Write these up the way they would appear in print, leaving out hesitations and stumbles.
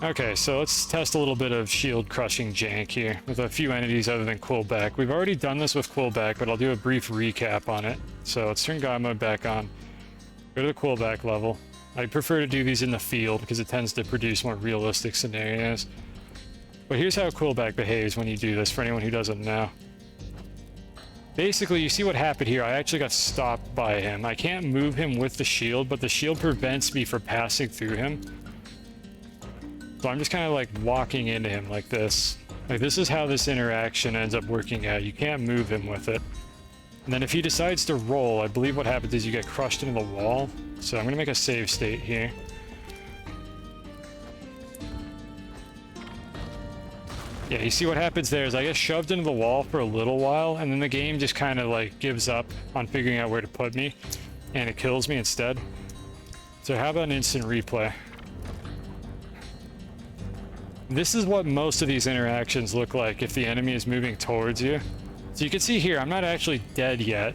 Okay, so let's test a little bit of shield crushing jank here with a few entities other than Quillback. We've already done this with Quillback, but I'll do a brief recap on it. So let's turn God mode back on. Go to the Quillback level. I prefer to do these in the field because it tends to produce more realistic scenarios. But here's how Quillback behaves when you do this, for anyone who doesn't know. Basically, you see what happened here. I actually got stopped by him. I can't move him with the shield, but the shield prevents me from passing through him. So I'm just kind of like walking into him like this. Like, this is how this interaction ends up working out. You can't move him with it. And then if he decides to roll, I believe what happens is you get crushed into the wall. So I'm going to make a save state here. Yeah, you see what happens there is I get shoved into the wall for a little while, and then the game just kind of like gives up on figuring out where to put me, and it kills me instead. So how about an instant replay? This is what most of these interactions look like if the enemy is moving towards you. So you can see here, I'm not actually dead yet.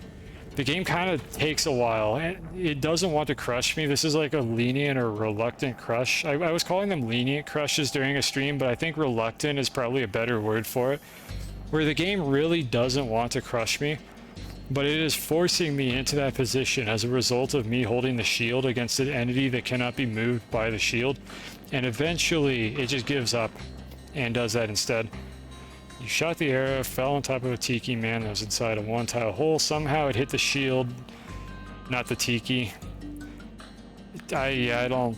The game kind of takes a while, and it doesn't want to crush me. This is like a lenient or reluctant crush. I was calling them lenient crushes during a stream, but I think reluctant is probably a better word for it. Where the game really doesn't want to crush me, but it is forcing me into that position as a result of me holding the shield against an entity that cannot be moved by the shield. And eventually, it just gives up and does that instead. You shot the arrow, fell on top of a tiki man that was inside a one-tile hole. Somehow it hit the shield, not the tiki. I don't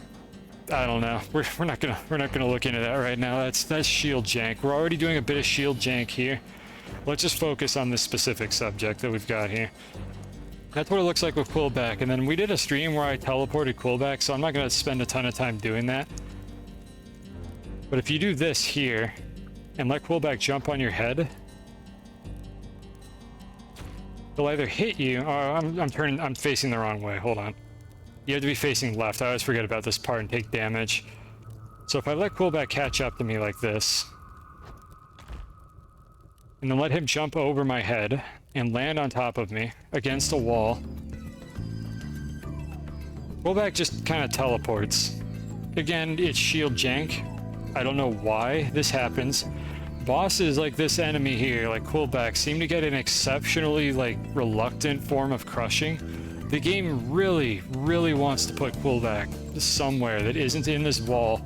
know. We're not gonna look into that right now. That's shield jank. We're already doing a bit of shield jank here. Let's just focus on this specific subject that we've got here. That's what it looks like with Quillback. And then we did a stream where I teleported Quillback, so I'm not gonna spend a ton of time doing that. But if you do this here, and let Quillback jump on your head, he'll either hit you, or I'm facing the wrong way, hold on. You have to be facing left. I always forget about this part and take damage. So if I let Quillback catch up to me like this, and then let him jump over my head and land on top of me against a wall, Quillback just kind of teleports. Again, it's shield jank. I don't know why this happens. Bosses like this enemy here, like Quillback, seem to get an exceptionally like reluctant form of crushing. The game really, really wants to put Quillback somewhere that isn't in this wall.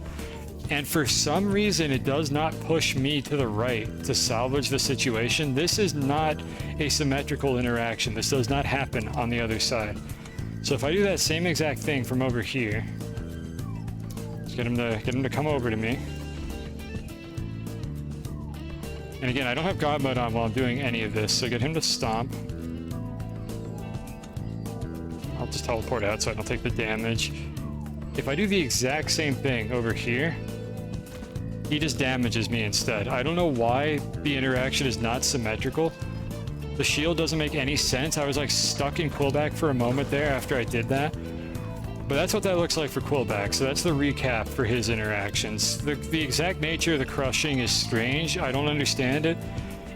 And for some reason, it does not push me to the right to salvage the situation. This is not a symmetrical interaction. This does not happen on the other side. So if I do that same exact thing from over here, just get him to come over to me. And again, I don't have God mode on while I'm doing any of this, so get him to stomp. I'll just teleport out so I don't take the damage. If I do the exact same thing over here, he just damages me instead. I don't know why the interaction is not symmetrical. The shield doesn't make any sense. I was like stuck in Quillback for a moment there after I did that. But that's what that looks like for Quillback, so that's the recap for his interactions. The exact nature of the crushing is strange. I don't understand it.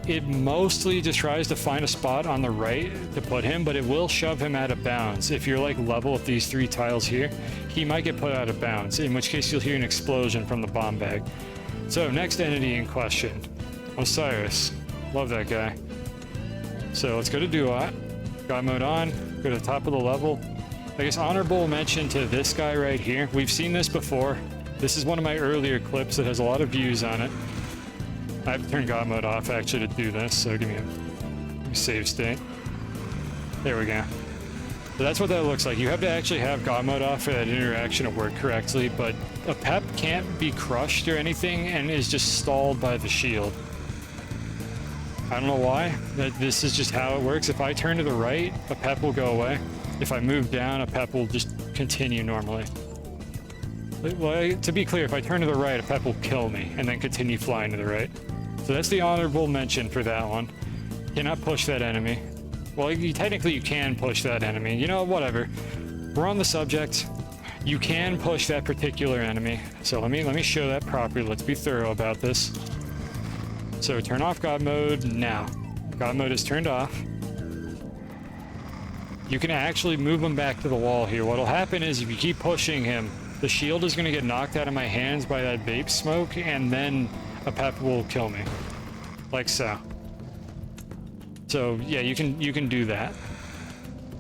It mostly just tries to find a spot on the right to put him, but it will shove him out of bounds. If you're like level with these 3 tiles here, he might get put out of bounds, in which case you'll hear an explosion from the bomb bag. So, next entity in question, Osiris. Love that guy. So let's go to Duat, God mode on, go to the top of the level. I guess honorable mention to this guy right here. We've seen this before. This is one of my earlier clips that has a lot of views on it. I have to turn God mode off actually to do this, so give me a save state. There we go. So that's what that looks like. You have to actually have God mode off for that interaction to work correctly, but a pep can't be crushed or anything and is just stalled by the shield. I don't know why. This is just how it works. If I turn to the right, a pep will go away. If I move down, a pep will just continue normally. Well, to be clear, if I turn to the right, a pep will kill me and then continue flying to the right. So that's the honorable mention for that one. Cannot push that enemy. Well, technically you can push that enemy. You know, whatever. We're on the subject. You can push that particular enemy. So let me show that properly. Let's be thorough about this. So turn off God mode now. God mode is turned off. You can actually move him back to the wall here. What'll happen is if you keep pushing him, the shield is going to get knocked out of my hands by that vape smoke, and then a pep will kill me. Like so. So yeah, you can do that.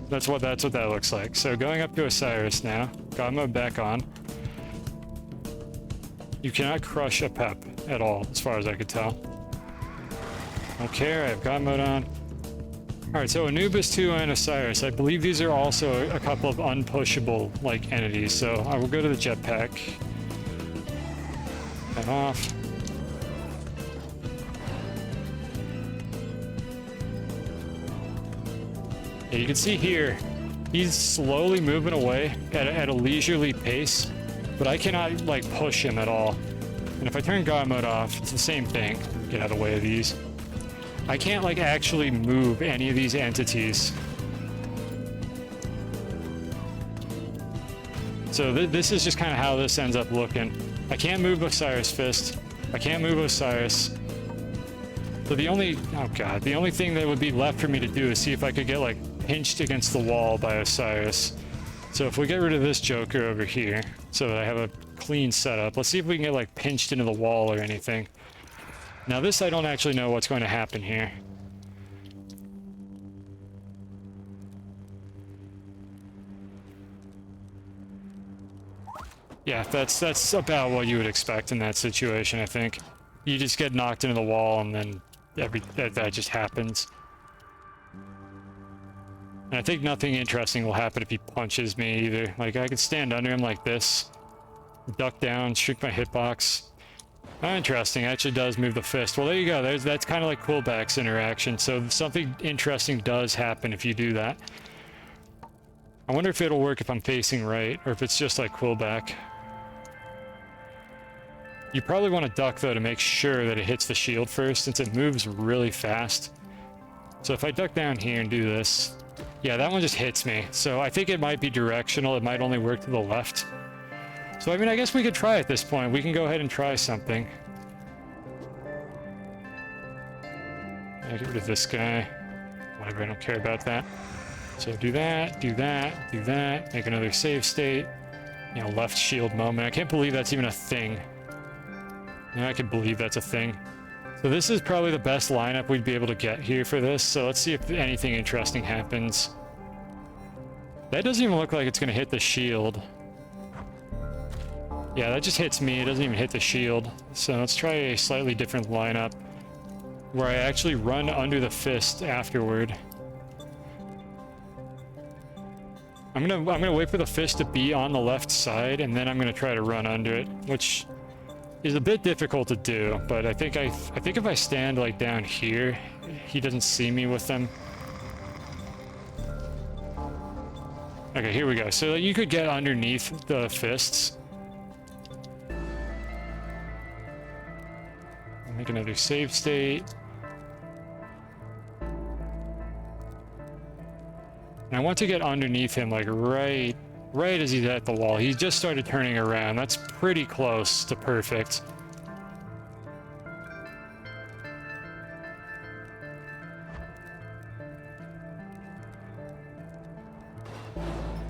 That's what that looks like. So going up to Osiris now. God mode back on. You cannot crush a pep at all, as far as I could tell. Don't care, I have God mode on. Alright, so Anubis 2 and Osiris. I believe these are also a couple of unpushable, like, entities. So I will go to the jetpack. Turn off. Yeah, you can see here, he's slowly moving away at a leisurely pace, but I cannot, like, push him at all. And if I turn God mode off, it's the same thing. Get out of the way of these. I can't, like, actually move any of these entities. So this is just kind of how this ends up looking. I can't move Osiris Fist. I can't move Osiris. So the only... oh god. The only thing that would be left for me to do is see if I could get, like, pinched against the wall by Osiris. So if we get rid of this Joker over here, so that I have a clean setup, let's see if we can get, like, pinched into the wall or anything. Now this, I don't actually know what's going to happen here. Yeah, that's about what you would expect in that situation, I think. You just get knocked into the wall and then that just happens. And I think nothing interesting will happen if he punches me either. Like, I could stand under him like this, duck down, shrink my hitbox. Interesting, actually does move the fist. Well, there you go. That's kind of like Quillback's interaction. So something interesting does happen if you do that. I wonder if it'll work if I'm facing right, or if it's just like Quillback. You probably want to duck, though, to make sure that it hits the shield first, since it moves really fast. So if I duck down here and do this... yeah, that one just hits me. So I think it might be directional. It might only work to the left. So, I mean, I guess we could try at this point. We can go ahead and try something. I'll get rid of this guy. Whatever, I don't care about that. So do that, do that, do that. Make another save state. You know, left shield moment. I can't believe that's even a thing. No, I can believe that's a thing. So this is probably the best lineup we'd be able to get here for this. So let's see if anything interesting happens. That doesn't even look like it's going to hit the shield. Yeah, that just hits me. It doesn't even hit the shield. So let's try a slightly different lineup where I actually run under the fist afterward. I'm gonna wait for the fist to be on the left side, and then I'm gonna try to run under it, which is a bit difficult to do. But I think if I stand like down here, he doesn't see me with them. Okay, here we go. So you could get underneath the fists. Make another save state. And I want to get underneath him, like right as he's at the wall. He just started turning around. That's pretty close to perfect.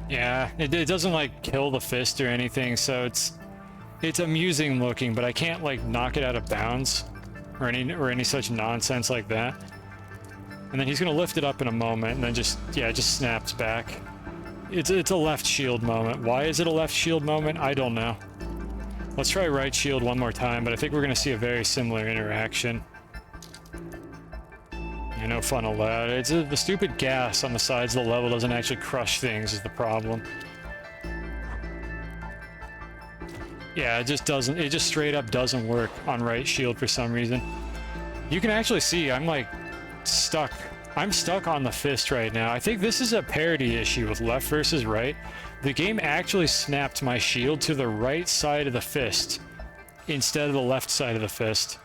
Yeah, it doesn't like kill the fist or anything, so it's amusing looking, but I can't like knock it out of bounds or any such nonsense like that. And then he's gonna lift it up in a moment, and then just snaps back. It's a left shield moment. Why is it a left shield moment? I don't know. Let's try right shield one more time, but I think we're gonna see a very similar interaction. Yeah, no fun allowed. It's the stupid gas on the sides of the level doesn't actually crush things is the problem. Yeah, it just doesn't. It just straight up doesn't work on right shield for some reason. You can actually see I'm like stuck. I'm stuck on the fist right now. I think this is a parity issue with left versus right. The game actually snapped my shield to the right side of the fist instead of the left side of the fist.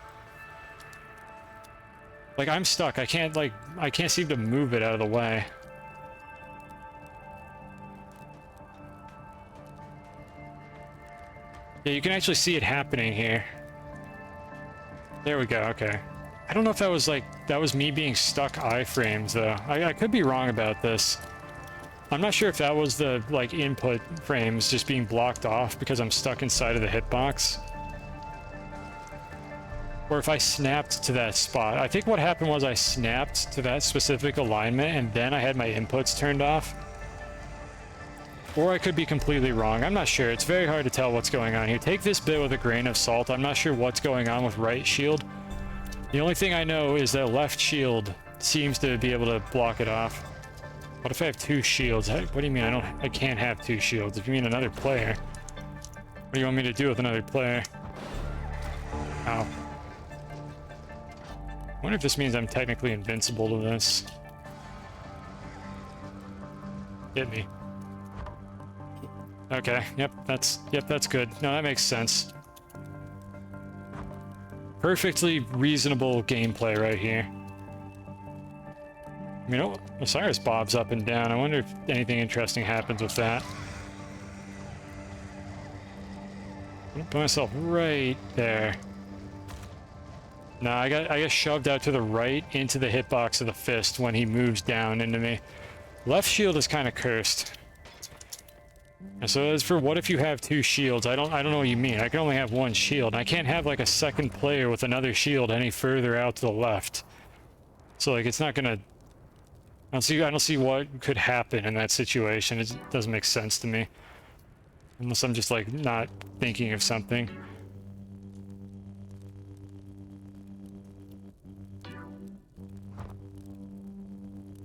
Like I'm stuck. I can't seem to move it out of the way. Yeah, you can actually see it happening here. There we go, okay. I don't know if that was me being stuck iframes though. I could be wrong about this. I'm not sure if that was the, like, input frames just being blocked off because I'm stuck inside of the hitbox. Or if I snapped to that spot. I think what happened was I snapped to that specific alignment and then I had my inputs turned off. Or I could be completely wrong. I'm not sure. It's very hard to tell what's going on here. Take this bit with a grain of salt. I'm not sure what's going on with right shield. The only thing I know is that left shield seems to be able to block it off. What if I have two shields? What do you mean I can't have two shields? If you mean another player. What do you want me to do with another player? Ow. I wonder if this means I'm technically invincible to this. Hit me. Okay, yep, that's good. No, that makes sense. Perfectly reasonable gameplay right here. You know, Osiris bobs up and down. I wonder if anything interesting happens with that. I'm gonna put myself right there. No, I got shoved out to the right into the hitbox of the fist when he moves down into me. Left shield is kind of cursed. And so as for what if you have two shields, I don't know what you mean. I can only have one shield. I can't have like a second player with another shield any further out to the left. So like it's not gonna. I don't see what could happen in that situation. It doesn't make sense to me. Unless I'm just like not thinking of something.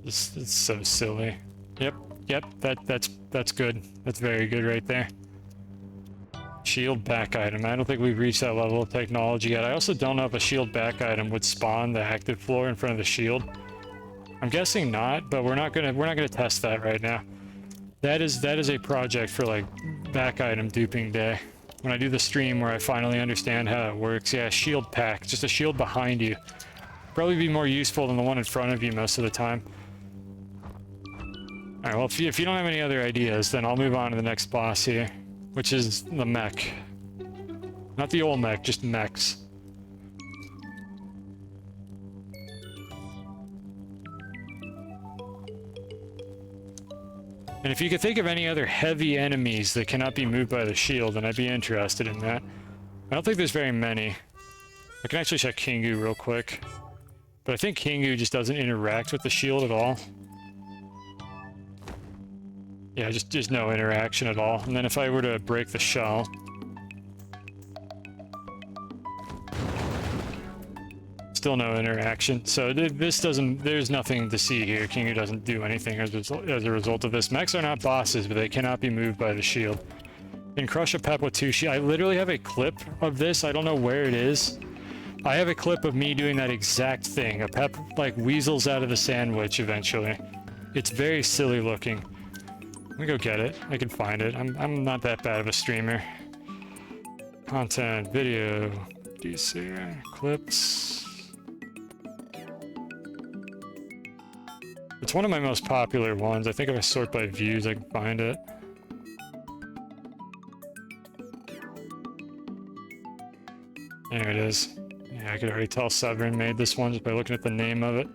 It's so silly. Yep, that's good. That's very good right there. Shield back item. I don't think we've reached that level of technology yet. I also don't know if a shield back item would spawn the active floor in front of the shield. I'm guessing not, but we're not gonna test that right now. That is a project for like back item duping day. When I do the stream where I finally understand how it works. Yeah, shield pack, just a shield behind you. Probably be more useful than the one in front of you most of the time. Alright, well, if you don't have any other ideas, then I'll move on to the next boss here, which is the mech. Not the old mech, just mechs. And if you could think of any other heavy enemies that cannot be moved by the shield, then I'd be interested in that. I don't think there's very many. I can actually check Kingu real quick. But I think Kingu just doesn't interact with the shield at all. Yeah, just no interaction at all. And then if I were to break the shell... Still no interaction. So this doesn't... There's nothing to see here. Kingu doesn't do anything as a result of this. Mechs are not bosses, but they cannot be moved by the shield. Can crush a pep with two shields. I literally have a clip of this. I don't know where it is. I have a clip of me doing that exact thing. A pep, like, weasels out of the sandwich eventually. It's very silly looking. Let me go get it. I can find it. I'm not that bad of a streamer. Content, video, DC, clips. It's one of my most popular ones. I think if I sort by views, I can find it. There it is. Yeah, I could already tell Severin made this one just by looking at the name of it.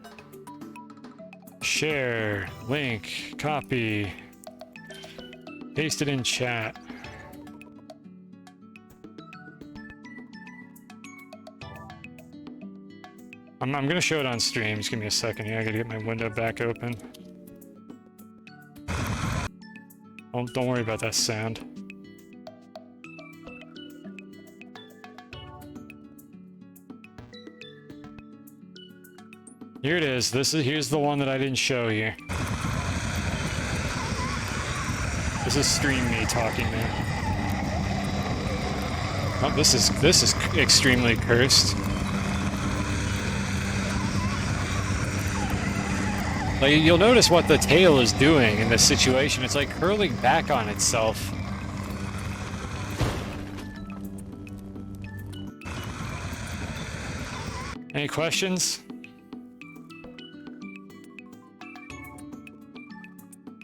Share, link, copy. Paste it in chat. I'm gonna show it on stream. Just give me a second here. I gotta get my window back open. Oh, don't worry about that sound. Here it is. Here's the one that I didn't show here. This is stream me talking now. Oh, this is extremely cursed. Like, you'll notice what the tail is doing in this situation. It's like curling back on itself. Any questions?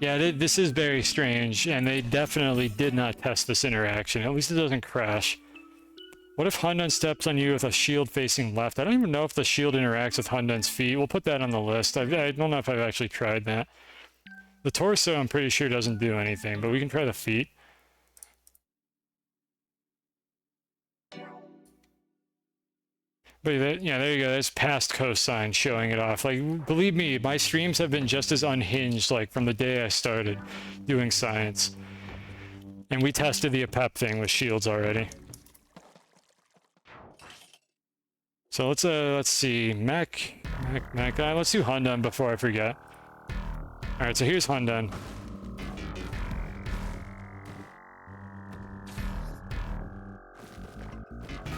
Yeah, this is very strange, and they definitely did not test this interaction. At least it doesn't crash. What if Hundun steps on you with a shield facing left? I don't even know if the shield interacts with Hundun's feet. We'll put that on the list. I don't know if I've actually tried that. The torso, I'm pretty sure, doesn't do anything, but we can try the feet. But yeah, there you go. That's past cosine showing it off. Like, believe me, my streams have been just as unhinged, like, from the day I started doing science. And we tested the APEP thing with shields already. So let's see. Mech. Let's do Hundun before I forget. Alright, so here's Hundun.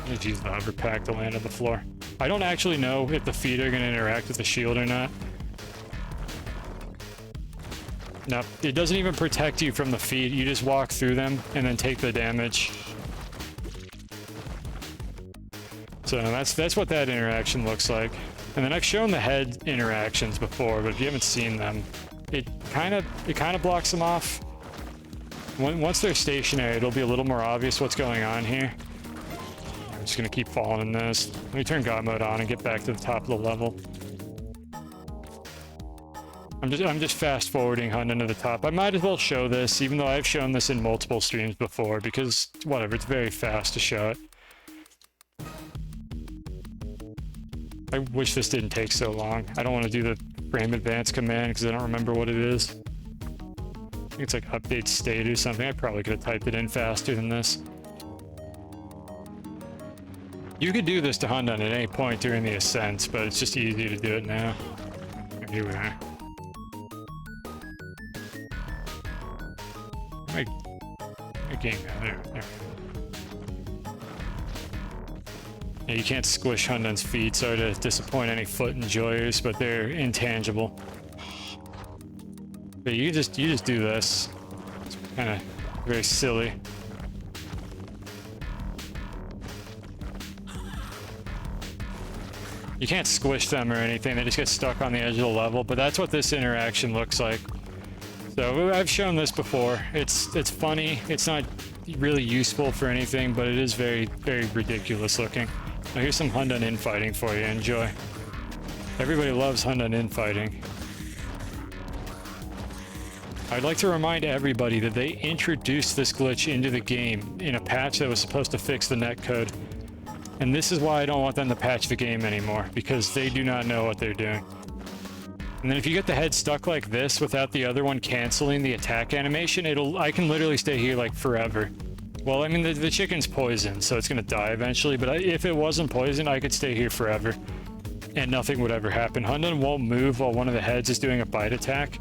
Let's use the hover pack to land on the floor. I don't actually know if the feet are going to interact with the shield or not. No, it doesn't even protect you from the feet. You just walk through them and then take the damage. So that's what that interaction looks like. And then I've shown the head interactions before, but if you haven't seen them, it kind of blocks them off. Once they're stationary, it'll be a little more obvious what's going on here. I'm just gonna keep falling in this. Let me turn God mode on and get back to the top of the level. I'm just fast forwarding Hundun to the top. I might as well show this, even though I've shown this in multiple streams before, because whatever, it's very fast to show it. I wish this didn't take so long. I don't want to do the frame advance command because I don't remember what it is. I think it's like update state or something. I probably could have typed it in faster than this. You could do this to Hundun at any point during the ascent, but it's just easy to do it now. Here we are. My game there. Yeah, you can't squish Hundun's feet. Sorry to disappoint any foot enjoyers, but they're intangible. But you just do this. It's kind of very silly. You can't squish them or anything. They just get stuck on the edge of the level. But that's what this interaction looks like. So I've shown this before. It's funny. It's not really useful for anything, but it is very, very ridiculous looking. Now here's some Hundun infighting for you. Enjoy. Everybody loves Hundun infighting. I'd like to remind everybody that they introduced this glitch into the game in a patch that was supposed to fix the netcode. And this is why I don't want them to patch the game anymore, because they do not know what they're doing. And then if you get the head stuck like this without the other one canceling the attack animation, I can literally stay here like forever. Well, I mean, the chicken's poisoned, so it's gonna die eventually, but if it wasn't poisoned, I could stay here forever. And nothing would ever happen. Hundun won't move while one of the heads is doing a bite attack.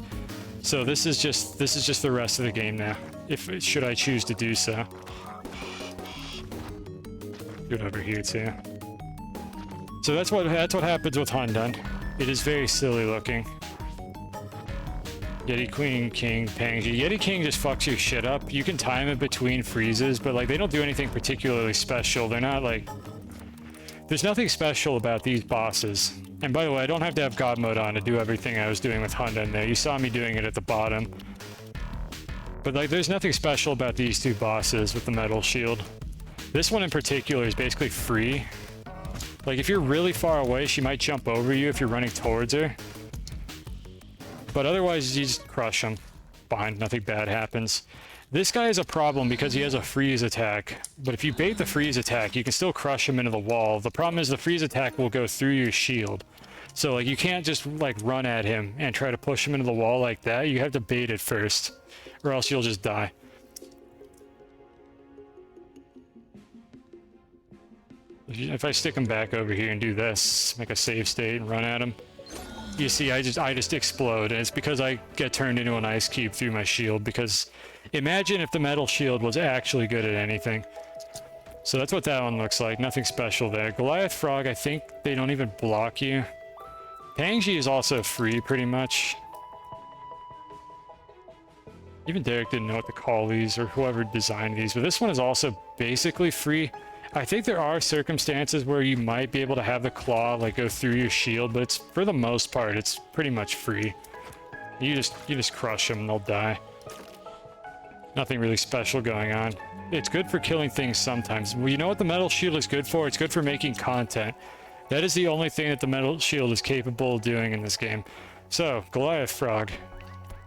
So this is just the rest of the game now, should I choose to do so. Do it over here too. So that's what happens with Hundun. It is very silly looking. Yeti Queen King Pangji. Yeti King just fucks your shit up. You can time it between freezes, but like they don't do anything particularly special. They're not like... There's nothing special about these bosses. And by the way, I don't have to have God mode on to do everything I was doing with Hundun there. You saw me doing it at the bottom. But like there's nothing special about these two bosses with the metal shield. This one in particular is basically free. Like if you're really far away, she might jump over you if you're running towards her. But otherwise, you just crush him. Fine, nothing bad happens. This guy is a problem because he has a freeze attack. But if you bait the freeze attack, you can still crush him into the wall. The problem is the freeze attack will go through your shield. So like you can't just like run at him and try to push him into the wall like that. You have to bait it first, or else you'll just die. If I stick him back over here and do this, make a save state and run at him, you see I just explode, and it's because I get turned into an ice cube through my shield, because imagine if the metal shield was actually good at anything. So that's what that one looks like, nothing special there. Goliath Frog, I think they don't even block you. Pangji is also free pretty much. Even Derek didn't know what to call these, or whoever designed these, but this one is also basically free. I think there are circumstances where you might be able to have the claw like go through your shield, but it's for the most part it's pretty much free. You just crush them and they'll die. Nothing really special going on. It's good for killing things sometimes. Well, you know what the metal shield is good for? It's good for making content. That is the only thing that the metal shield is capable of doing in this game. So, Goliath Frog.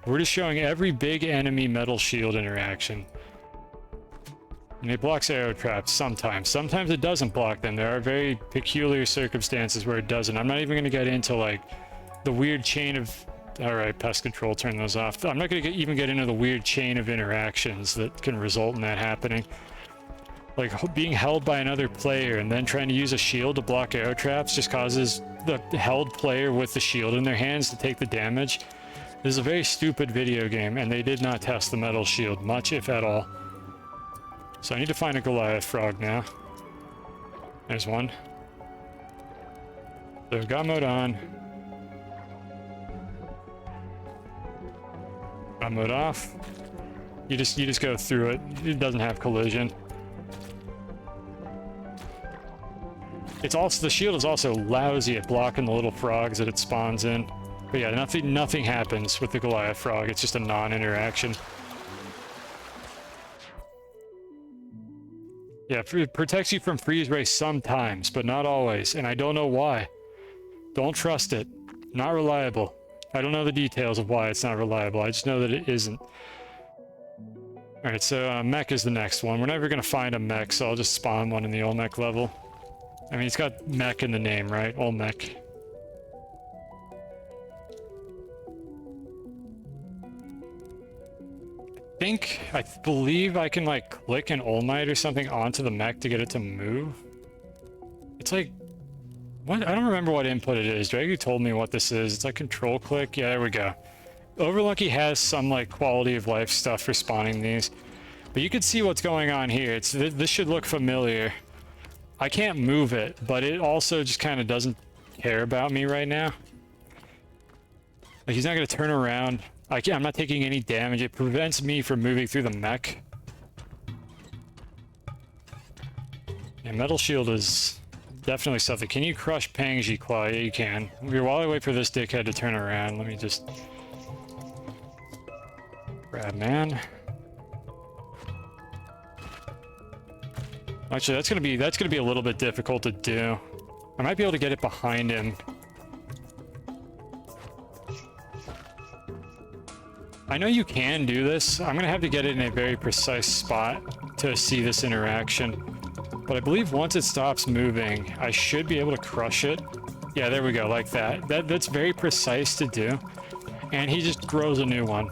We're just showing every big enemy metal shield interaction. And it blocks arrow traps sometimes. Sometimes it doesn't block them. There are very peculiar circumstances where it doesn't. I'm not even going to get into like the weird chain of... Alright, pest control, turn those off. I'm not going to even get into the weird chain of interactions that can result in that happening. Like being held by another player and then trying to use a shield to block arrow traps just causes the held player with the shield in their hands to take the damage. This is a very stupid video game, and they did not test the metal shield much, if at all. So I need to find a Goliath frog now. There's one. So God mode on. God mode off. You just go through it. It doesn't have collision. It's also, the shield is also lousy at blocking the little frogs that it spawns in. But yeah, nothing happens with the Goliath frog. It's just a non-interaction. Yeah, it protects you from freeze ray sometimes, but not always, and I don't know why. Don't trust it. Not reliable. I don't know the details of why it's not reliable. I just know that it isn't. Alright, so mech is the next one. We're never going to find a mech, so I'll just spawn one in the Olmec level. I mean, it's got mech in the name, right? Olmec. I believe I can like click an All Might or something onto the mech to get it to move. It's like, what? I don't remember what input it is. Draggy told me what this is. It's like control click. Yeah, there we go. Overlucky has some like quality of life stuff for spawning these, but you can see what's going on here. This should look familiar. I can't move it, but it also just kind of doesn't care about me right now. Like he's not going to turn around. I'm not taking any damage. It prevents me from moving through the mech. Yeah, metal shield is definitely something. Can you crush Pangji Claw? Yeah, you can. While I wait for this dickhead to turn around, let me just grab man. Actually, that's gonna be a little bit difficult to do. I might be able to get it behind him. I know you can do this. I'm gonna have to get it in a very precise spot to see this interaction. But I believe once it stops moving, I should be able to crush it. Yeah, there we go, like that. That's very precise to do. And he just grows a new one.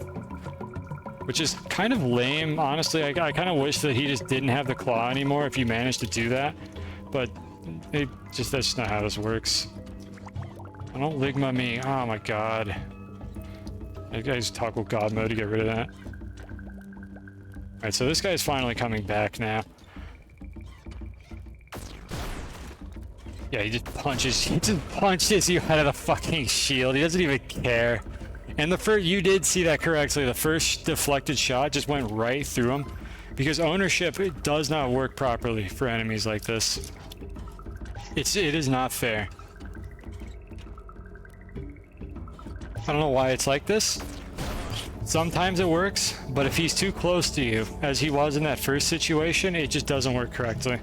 Which is kind of lame, honestly. I kind of wish that he just didn't have the claw anymore if you managed to do that. But that's just not how this works. I don't Ligma me. Oh my god. I guys toggle God mode to get rid of that. Alright, so this guy's finally coming back now. Yeah, he just punches you out of the fucking shield. He doesn't even care. And you did see that correctly. The first deflected shot just went right through him. Because ownership, it does not work properly for enemies like this. It is not fair. I don't know why it's like this. Sometimes it works, but if he's too close to you, as he was in that first situation, it just doesn't work correctly.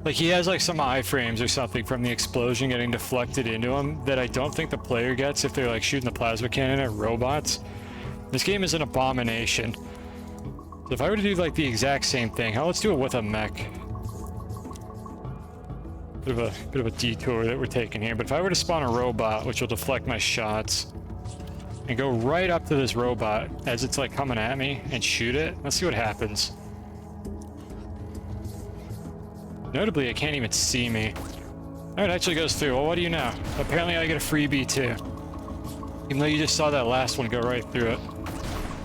Like he has like some iframes or something from the explosion getting deflected into him that I don't think the player gets if they're like shooting the plasma cannon at robots. This game is an abomination. So if I were to do like the exact same thing, let's do it with a mech. Bit of a detour that we're taking here, but if I were to spawn a robot, which will deflect my shots, and go right up to this robot as it's like coming at me and shoot it, let's see what happens. Notably, it can't even see me. Oh, it actually goes through. Well, what do you know? Apparently I get a freebie too. Even though you just saw that last one go right through it.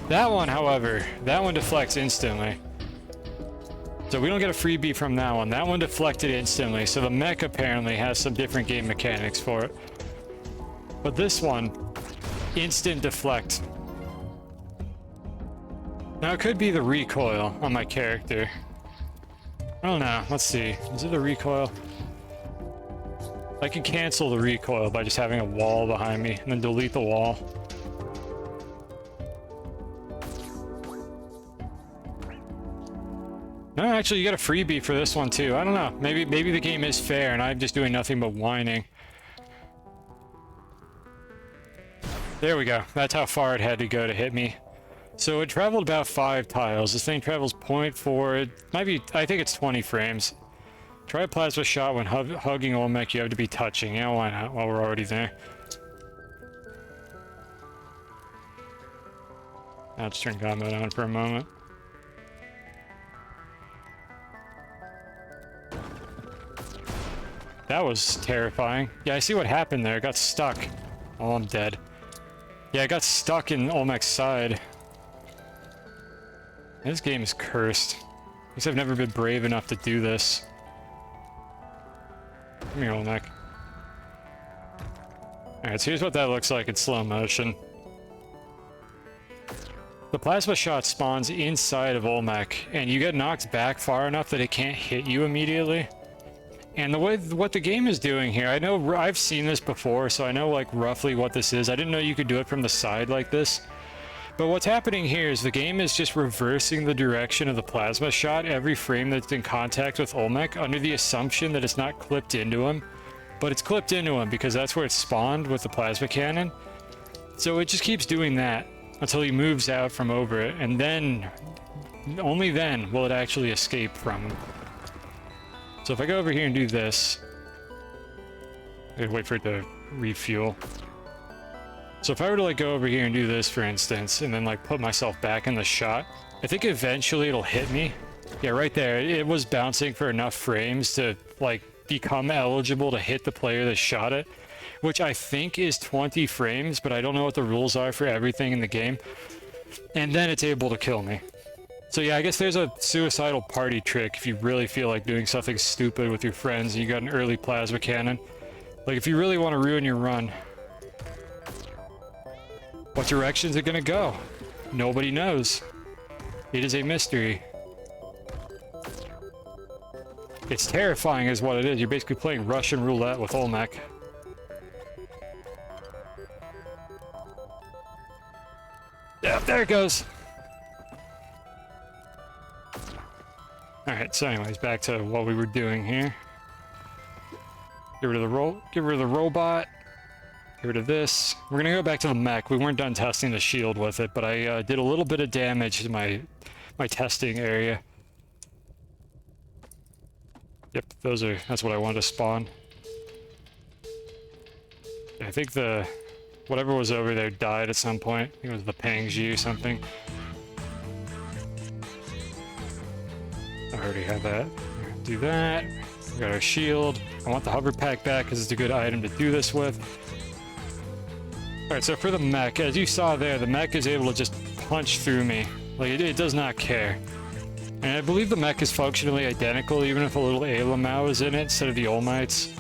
That one, however, that one deflects instantly. So we don't get a freebie from that one. That one deflected instantly, so the mech apparently has some different game mechanics for it. But this one, instant deflect. Now it could be the recoil on my character. I don't know, let's see. Is it a recoil? I can cancel the recoil by just having a wall behind me and then delete the wall. No, actually, you got a freebie for this one too. I don't know. Maybe the game is fair and I'm just doing nothing but whining. There we go. That's how far it had to go to hit me. So it traveled about 5 tiles. This thing travels 0.4. It might be, I think it's 20 frames. Try a plasma shot when hugging Olmec. You have to be touching. Yeah, why not? While we're already there. I'll just turn combat on for a moment. That was terrifying. Yeah, I see what happened there. It got stuck. Oh, I'm dead. Yeah, I got stuck in Olmec's side. This game is cursed. At least I've never been brave enough to do this. Come here, Olmec. Alright, so here's what that looks like in slow motion. The plasma shot spawns inside of Olmec, and you get knocked back far enough that it can't hit you immediately. And the way what the game is doing here, I know I've seen this before, so I know like roughly what this is. I didn't know you could do it from the side like this. But what's happening here is the game is just reversing the direction of the plasma shot every frame that's in contact with Olmec under the assumption that it's not clipped into him. But it's clipped into him because that's where it spawned with the plasma cannon. So it just keeps doing that until he moves out from over it, and then, only then, will it actually escape from him. So if I go over here and do this, I gotta wait for it to refuel. So if I were to like go over here and do this, for instance, and then like put myself back in the shot, I think eventually it'll hit me. Yeah, right there. It was bouncing for enough frames to like become eligible to hit the player that shot it, which I think is 20 frames, but I don't know what the rules are for everything in the game. And then it's able to kill me. So yeah, I guess there's a suicidal party trick if you really feel like doing something stupid with your friends and you got an early plasma cannon. Like if you really want to ruin your run. What direction is it gonna go? Nobody knows. It is a mystery. It's terrifying is what it is. You're basically playing Russian roulette with Olmec. Yeah, there it goes. Alright, so anyways, back to what we were doing here. Get rid of the robot. Get rid of this. We're gonna go back to the mech. We weren't done testing the shield with it, but I did a little bit of damage to my testing area. Yep, that's what I wanted to spawn. I think whatever was over there died at some point. I think it was the Pangji or something. I already have that. Do that. We got our shield. I want the hover pack back because it's a good item to do this with. Alright, so for the mech, as you saw there, the mech is able to just punch through me. Like, it does not care. And I believe the mech is functionally identical, even if a little Alamau is in it instead of the Olmites.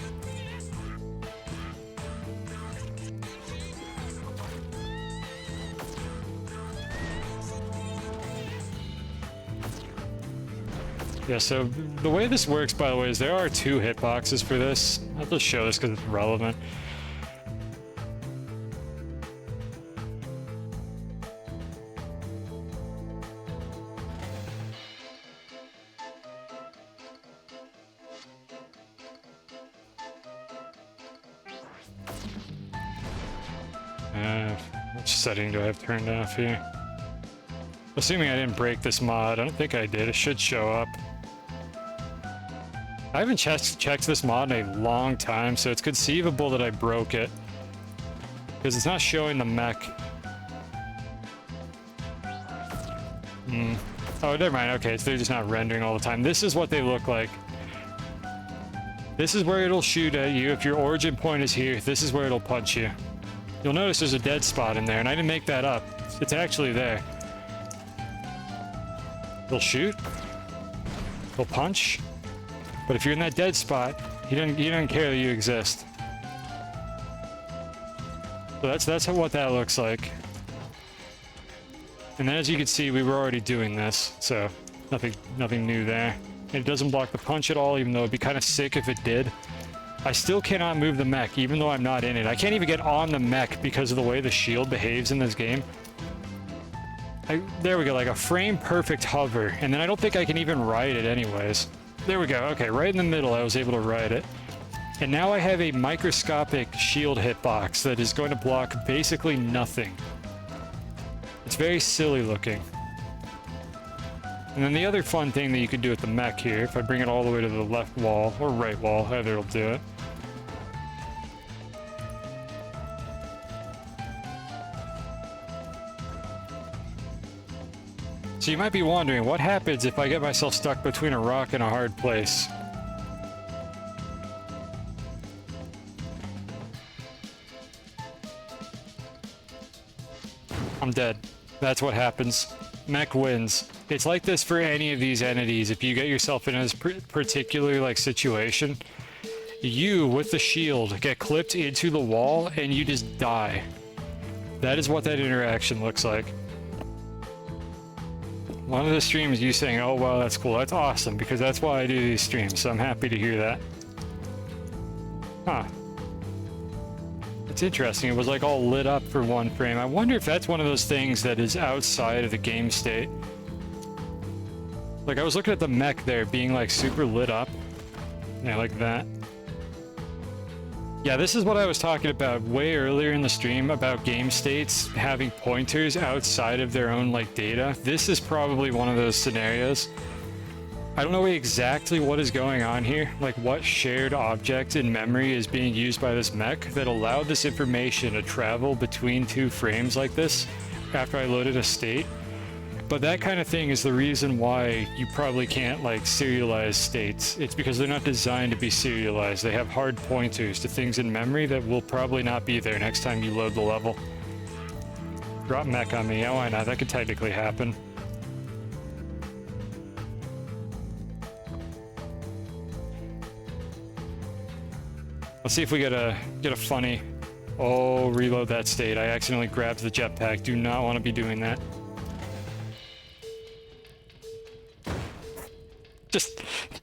Yeah, so the way this works, by the way, is there are 2 hitboxes for this. I'll just show this because it's relevant. Which setting do I have turned off here? Assuming I didn't break this mod. I don't think I did. It should show up. I haven't checked this mod in a long time, so it's conceivable that I broke it. Because it's not showing the mech. Oh, never mind. Okay, so they're just not rendering all the time. This is what they look like. This is where it'll shoot at you. If your origin point is here, this is where it'll punch you. You'll notice there's a dead spot in there, and I didn't make that up. It's actually there. They'll shoot. They'll punch. But if you're in that dead spot, he doesn't care that you exist. So that's what that looks like. And then as you can see, we were already doing this, so nothing new there. And it doesn't block the punch at all, even though it'd be kind of sick if it did. I still cannot move the mech, even though I'm not in it. I can't even get on the mech because of the way the shield behaves in this game. There we go, like a frame perfect hover, and then I don't think I can even ride it anyways. There we go. Okay, right in the middle I was able to ride it. And now I have a microscopic shield hitbox that is going to block basically nothing. It's very silly looking. And then the other fun thing that you could do with the mech here, if I bring it all the way to the left wall, or right wall, either will do it. So you might be wondering, what happens if I get myself stuck between a rock and a hard place? I'm dead. That's what happens. Mech wins. It's like this for any of these entities. If you get yourself in a particular like situation, you with the shield get clipped into the wall and you just die. That is what that interaction looks like. One of the streams you saying, "Oh wow, that's cool, that's awesome," because that's why I do these streams, so I'm happy to hear that. Huh. It's interesting, it was like all lit up for one frame. I wonder if that's one of those things that is outside of the game state. Like I was looking at the mech there being like super lit up. Yeah, like that. Yeah, this is what I was talking about way earlier in the stream about game states having pointers outside of their own like data. This is probably one of those scenarios. I don't know exactly what is going on here, like what shared object in memory is being used by this mech that allowed this information to travel between two frames like this after I loaded a state. But that kind of thing is the reason why you probably can't like serialize states. It's because they're not designed to be serialized. They have hard pointers to things in memory that will probably not be there next time you load the level. Drop mech on me. Yeah, why not? That could technically happen. Let's see if we get a funny... Oh, reload that state. I accidentally grabbed the jetpack. Do not want to be doing that.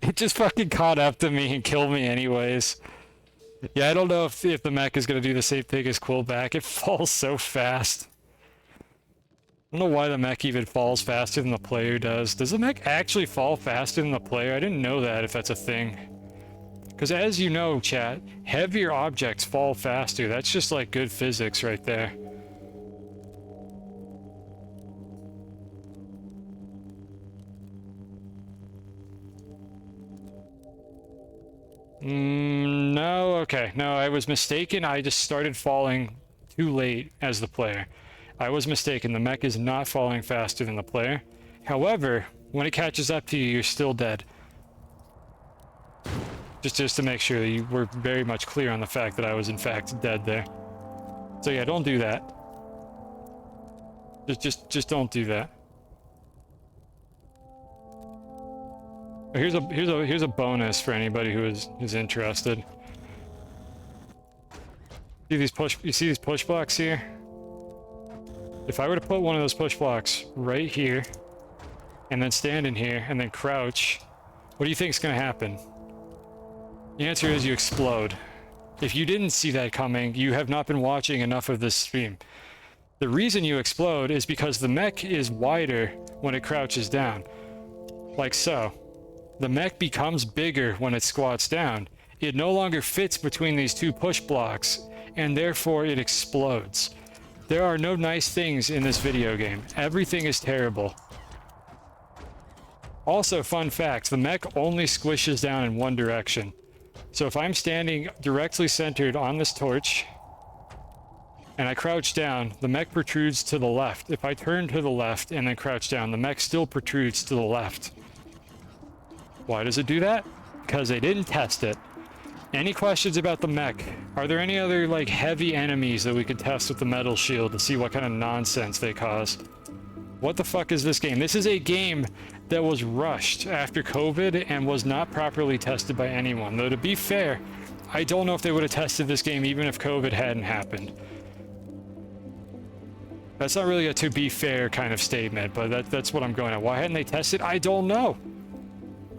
It just fucking caught up to me and killed me anyways. Yeah, I don't know if the mech is going to do the same thing as Quillback. It falls so fast. I don't know why the mech even falls faster than the player does. Does the mech actually fall faster than the player? I didn't know that, if that's a thing. Because as you know, chat, heavier objects fall faster. That's just like good physics right there. No, okay. No, I was mistaken. I just started falling too late as the player. I was mistaken. The mech is not falling faster than the player. However, when it catches up to you, you're still dead. Just to make sure that you were very much clear on the fact that I was in fact dead there. So yeah, don't do that. Just don't do that. Here's a bonus for anybody who is interested. You see these push blocks here? If I were to put one of those push blocks right here, and then stand in here, and then crouch, what do you think is going to happen? The answer is you explode. If you didn't see that coming, you have not been watching enough of this stream. The reason you explode is because the mech is wider when it crouches down. Like so. The mech becomes bigger when it squats down. It no longer fits between these two push blocks, and therefore it explodes. There are no nice things in this video game. Everything is terrible. Also, fun fact, the mech only squishes down in one direction. So if I'm standing directly centered on this torch, and I crouch down, the mech protrudes to the left. If I turn to the left and then crouch down, the mech still protrudes to the left. Why does it do that? Because they didn't test it. Any questions about the mech? Are there any other, like, heavy enemies that we could test with the metal shield to see what kind of nonsense they cause? What the fuck is this game? This is a game that was rushed after COVID and was not properly tested by anyone. Though, to be fair, I don't know if they would have tested this game even if COVID hadn't happened. That's not really a to be fair kind of statement, but that's what I'm going at. Why hadn't they tested? I don't know.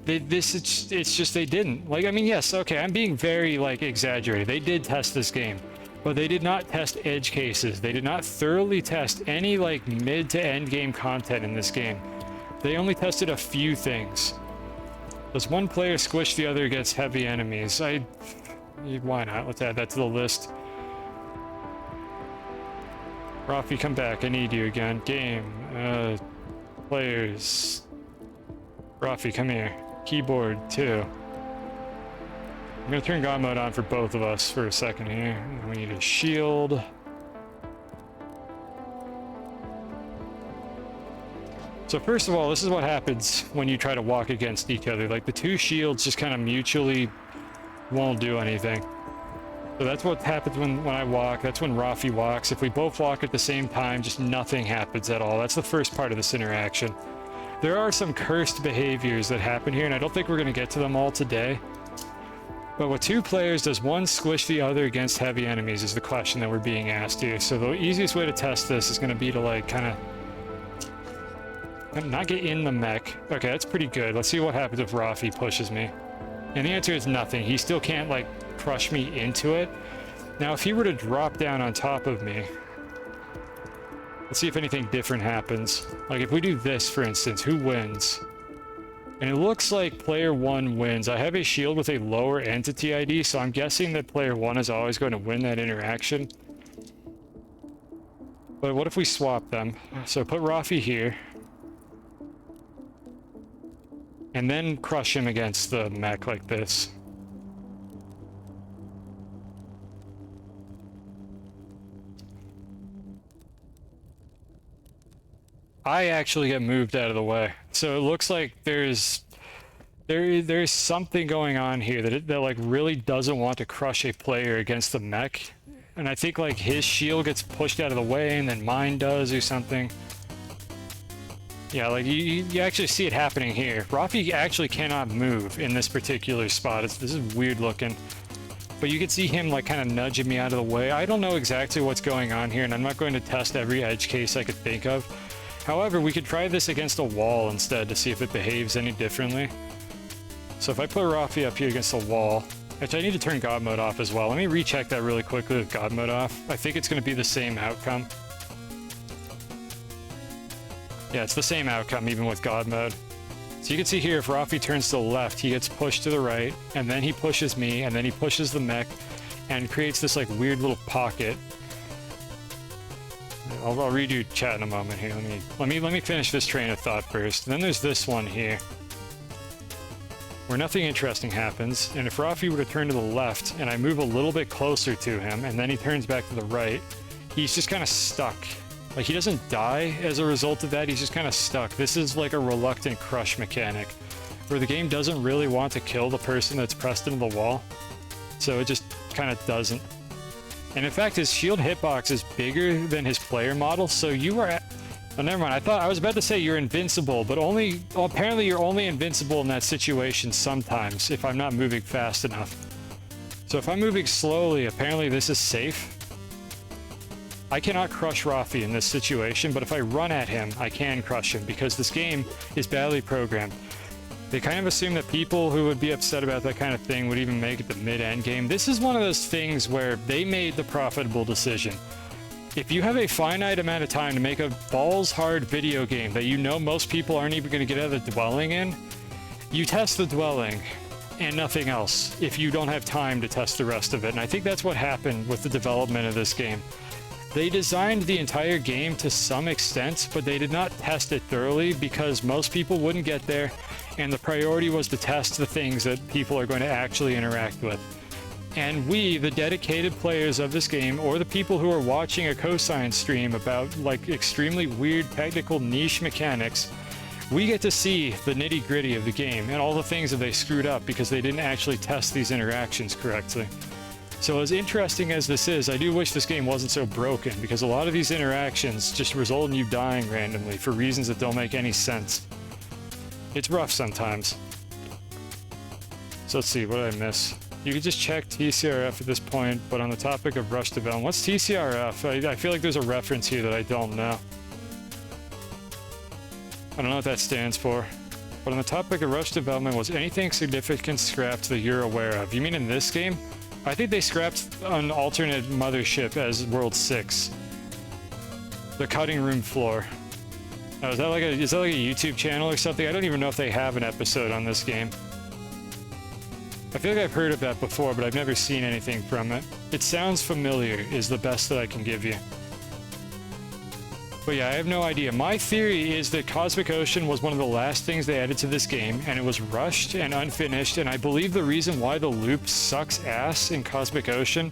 It's just they didn't. Like, I mean, yes, okay, I'm being very, like, exaggerated. They did test this game, but they did not test edge cases. They did not thoroughly test any, like, mid to end game content in this game. They only tested a few things. Does one player squish the other against heavy enemies? I Why not? Let's add that to the list. Rafi, come back. I need you again. Game. Players. Rafi, come here. Keyboard, 2. I'm gonna turn God mode on for both of us for a second here. We need a shield. So first of all, this is what happens when you try to walk against each other. Like, the two shields just kind of mutually won't do anything. So that's what happens when I walk. That's when Rafi walks. If we both walk at the same time, just nothing happens at all. That's the first part of this interaction. There are some cursed behaviors that happen here, and I don't think we're going to get to them all today. But with 2 players, does one squish the other against heavy enemies is the question that we're being asked here. So the easiest way to test this is going to be to, like, kind of not get in the mech. Okay, that's pretty good. Let's see what happens if Rafi pushes me. And the answer is nothing. He still can't, like, crush me into it. Now, if he were to drop down on top of me, let's see if anything different happens. Like, if we do this, for instance, who wins? And it looks like player 1 wins. I have a shield with a lower entity ID, so I'm guessing that player 1 is always going to win that interaction. But what if we swap them? So put Rafi here. And then crush him against the mech like this. I actually get moved out of the way. So it looks like there's something going on here that like really doesn't want to crush a player against the mech. And I think like his shield gets pushed out of the way and then mine does or something. Yeah, like you actually see it happening here. Rafi actually cannot move in this particular spot. This is weird looking. But you can see him like kind of nudging me out of the way. I don't know exactly what's going on here, and I'm not going to test every edge case I could think of. However, we could try this against a wall instead to see if it behaves any differently. So if I put Rafi up here against a wall, which I need to turn God mode off as well. Let me recheck that really quickly with God mode off. I think it's going to be the same outcome. Yeah, it's the same outcome even with God mode. So you can see here, if Rafi turns to the left, he gets pushed to the right, and then he pushes me, and then he pushes the mech, and creates this like weird little pocket. I'll read you chat in a moment here. Let me finish this train of thought first. And then there's this one here, where nothing interesting happens, and if Rafi were to turn to the left, and I move a little bit closer to him, and then he turns back to the right, he's just kind of stuck. Like, he doesn't die as a result of that, he's just kind of stuck. This is like a reluctant crush mechanic, where the game doesn't really want to kill the person that's pressed into the wall, so it just kind of doesn't. And in fact, his shield hitbox is bigger than his player model, so you are at... Oh, never mind, I was about to say you're invincible, but only... Well, apparently you're only invincible in that situation sometimes, if I'm not moving fast enough. So if I'm moving slowly, apparently this is safe. I cannot crush Rafi in this situation, but if I run at him, I can crush him, because this game is badly programmed. They kind of assume that people who would be upset about that kind of thing would even make it to mid-end game. This is one of those things where they made the profitable decision. If you have a finite amount of time to make a balls-hard video game that you know most people aren't even going to get out of the dwelling in, you test the dwelling and nothing else if you don't have time to test the rest of it. And I think that's what happened with the development of this game. They designed the entire game to some extent, but they did not test it thoroughly because most people wouldn't get there, and the priority was to test the things that people are going to actually interact with. And we, the dedicated players of this game, or the people who are watching a cosine stream about like extremely weird technical niche mechanics, we get to see the nitty-gritty of the game and all the things that they screwed up because they didn't actually test these interactions correctly. So as interesting as this is, I do wish this game wasn't so broken, because a lot of these interactions just result in you dying randomly for reasons that don't make any sense. It's rough sometimes. So let's see, what did I miss? You can just check TCRF at this point, but on the topic of rush development, what's TCRF? I feel like there's a reference here that I don't know. I don't know what that stands for. But on the topic of rush development, was anything significant scrapped that you're aware of? You mean in this game? I think they scrapped an alternate mothership as World 6. The cutting room floor. Oh, is that like a YouTube channel or something? I don't even know if they have an episode on this game. I feel like I've heard of that before, but I've never seen anything from it. It sounds familiar is the best that I can give you. But yeah, I have no idea. My theory is that Cosmic Ocean was one of the last things they added to this game, and it was rushed and unfinished, and I believe the reason why the loop sucks ass in Cosmic Ocean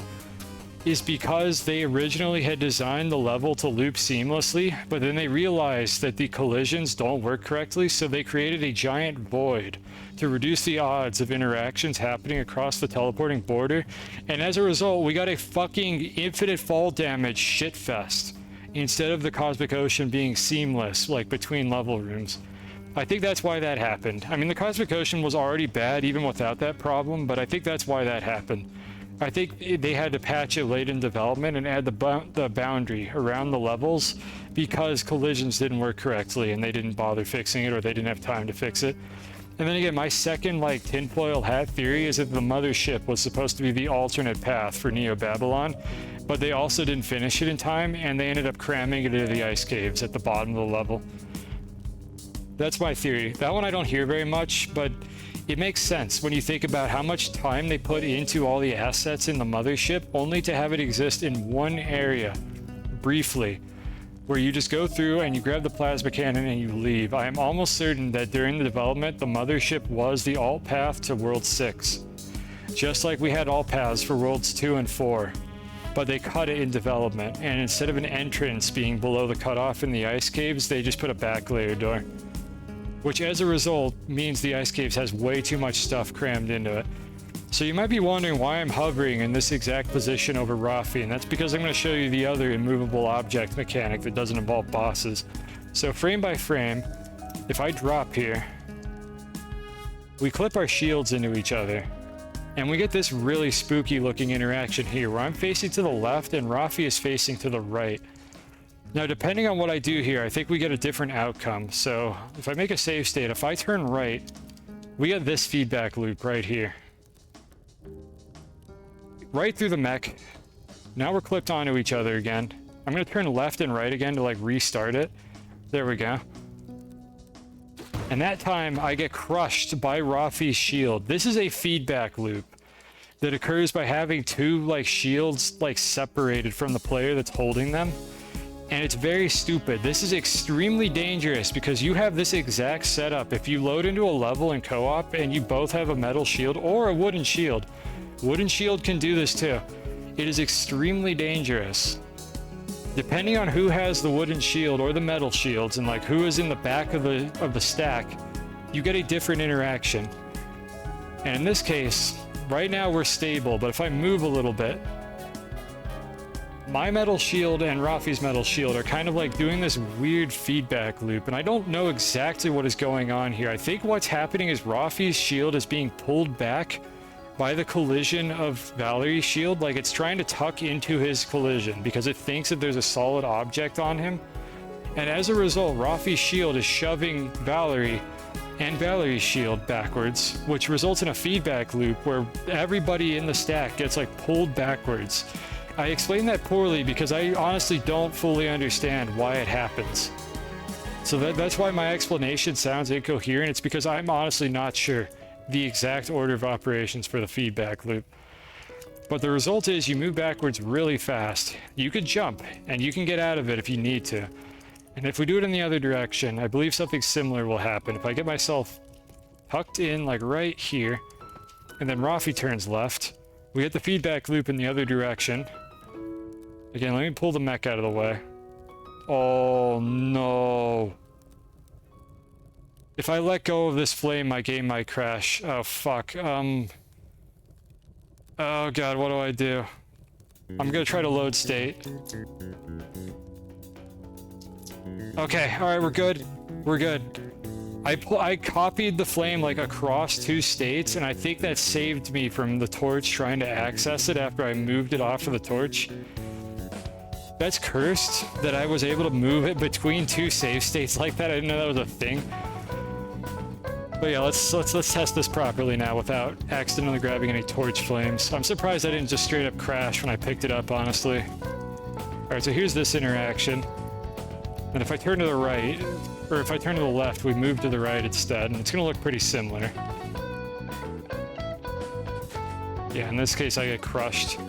is because they originally had designed the level to loop seamlessly, but then they realized that the collisions don't work correctly, so they created a giant void to reduce the odds of interactions happening across the teleporting border, and as a result, we got a fucking infinite fall damage shitfest instead of the Cosmic Ocean being seamless, like between level rooms. I think that's why that happened. I mean, the Cosmic Ocean was already bad even without that problem, but I think that's why that happened. I think they had to patch it late in development and add the boundary around the levels because collisions didn't work correctly and they didn't bother fixing it, or they didn't have time to fix it. And then again, my second like tinfoil hat theory is that the mothership was supposed to be the alternate path for Neo Babylon, but they also didn't finish it in time and they ended up cramming it into the ice caves at the bottom of the level. That's my theory. That one I don't hear very much, but it makes sense when you think about how much time they put into all the assets in the mothership only to have it exist in one area, briefly, where you just go through and you grab the plasma cannon and you leave. I am almost certain that during the development, the mothership was the alt path to World 6. Just like we had alt paths for Worlds 2 and 4. But they cut it in development, and instead of an entrance being below the cutoff in the ice caves, they just put a back layer door. Which as a result means the ice caves has way too much stuff crammed into it. So you might be wondering why I'm hovering in this exact position over Rafi, and that's because I'm going to show you the other immovable object mechanic that doesn't involve bosses. So frame by frame, if I drop here, we clip our shields into each other, and we get this really spooky looking interaction here where I'm facing to the left and Rafi is facing to the right. Now, depending on what I do here, I think we get a different outcome. So if I make a save state, if I turn right, we get this feedback loop right here. Right through the mech. Now we're clipped onto each other again. I'm going to turn left and right again to like restart it. There we go. And that time I get crushed by Rafi's shield. This is a feedback loop that occurs by having two like shields like separated from the player that's holding them. And it's very stupid. This is extremely dangerous because you have this exact setup. If you load into a level in co-op and you both have a metal shield or a wooden shield, wooden shield can do this too. It is extremely dangerous. Depending on who has the wooden shield or the metal shields and like who is in the back of the stack, you get a different interaction. And in this case, right now we're stable, but if I move a little bit, my metal shield and Rafi's metal shield are kind of like doing this weird feedback loop, and I don't know exactly what is going on here. I think what's happening is Rafi's shield is being pulled back by the collision of Valerie's shield, like it's trying to tuck into his collision because it thinks that there's a solid object on him. And as a result, Rafi's shield is shoving Valerie and Valerie's shield backwards, which results in a feedback loop where everybody in the stack gets like pulled backwards. I explained that poorly because I honestly don't fully understand why it happens. So that's why my explanation sounds incoherent. It's because I'm honestly not sure the exact order of operations for the feedback loop. But the result is you move backwards really fast. You could jump, and you can get out of it if you need to. And if we do it in the other direction, I believe something similar will happen. If I get myself tucked in like right here, and then Rafi turns left, we get the feedback loop in the other direction. Again, let me pull the mech out of the way. Oh no. If I let go of this flame, my game might crash. Oh fuck. Oh god, what do I do? I'm gonna try to load state. Okay, alright, we're good. We're good. I copied the flame like across two states, and I think that saved me from the torch trying to access it after I moved it off of the torch. That's cursed that I was able to move it between two save states like that. I didn't know that was a thing. But yeah, let's test this properly now without accidentally grabbing any torch flames. I'm surprised I didn't just straight up crash when I picked it up, honestly. Alright, so here's this interaction. And if I turn to the right, or if I turn to the left, we move to the right instead, and it's gonna look pretty similar. Yeah, in this case, I get crushed.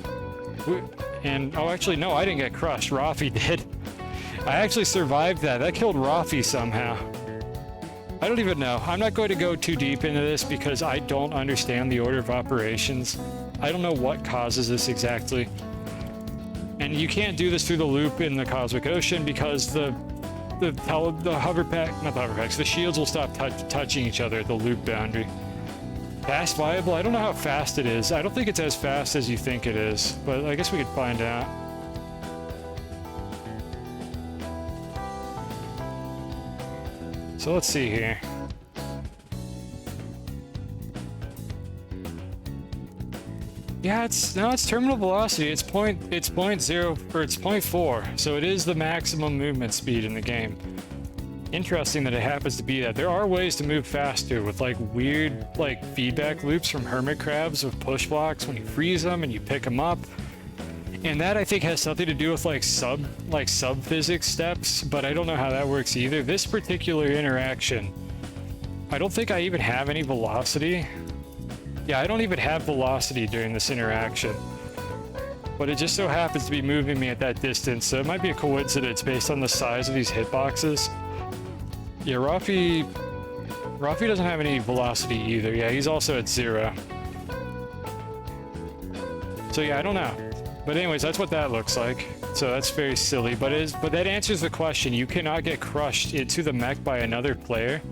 And, oh, actually, no, I didn't get crushed. Rafi did. I actually survived that. That killed Rafi somehow. I don't even know. I'm not going to go too deep into this because I don't understand the order of operations. I don't know what causes this exactly. And you can't do this through the loop in the Cosmic Ocean because the hover pack, not the hover packs, the shields will stop touching each other at the loop boundary. Fast viable? I don't know how fast it is. I don't think it's as fast as you think it is, but I guess we could find out. So let's see here. Yeah, it's terminal velocity. It's 0.4, so it is the maximum movement speed in the game. Interesting that it happens to be that. There are ways to move faster with like weird like feedback loops from hermit crabs with push blocks when you freeze them and you pick them up. And that I think has something to do with like sub physics steps, but I don't know how that works either. This particular interaction, I don't think I even have any velocity. Yeah, I don't even have velocity during this interaction. But it just so happens to be moving me at that distance, so it might be a coincidence based on the size of these hitboxes. Yeah, Rafi doesn't have any velocity either. Yeah, he's also at 0. So yeah, I don't know. But anyways, that's what that looks like. So that's very silly, but that answers the question. You cannot get crushed into the mech by another player,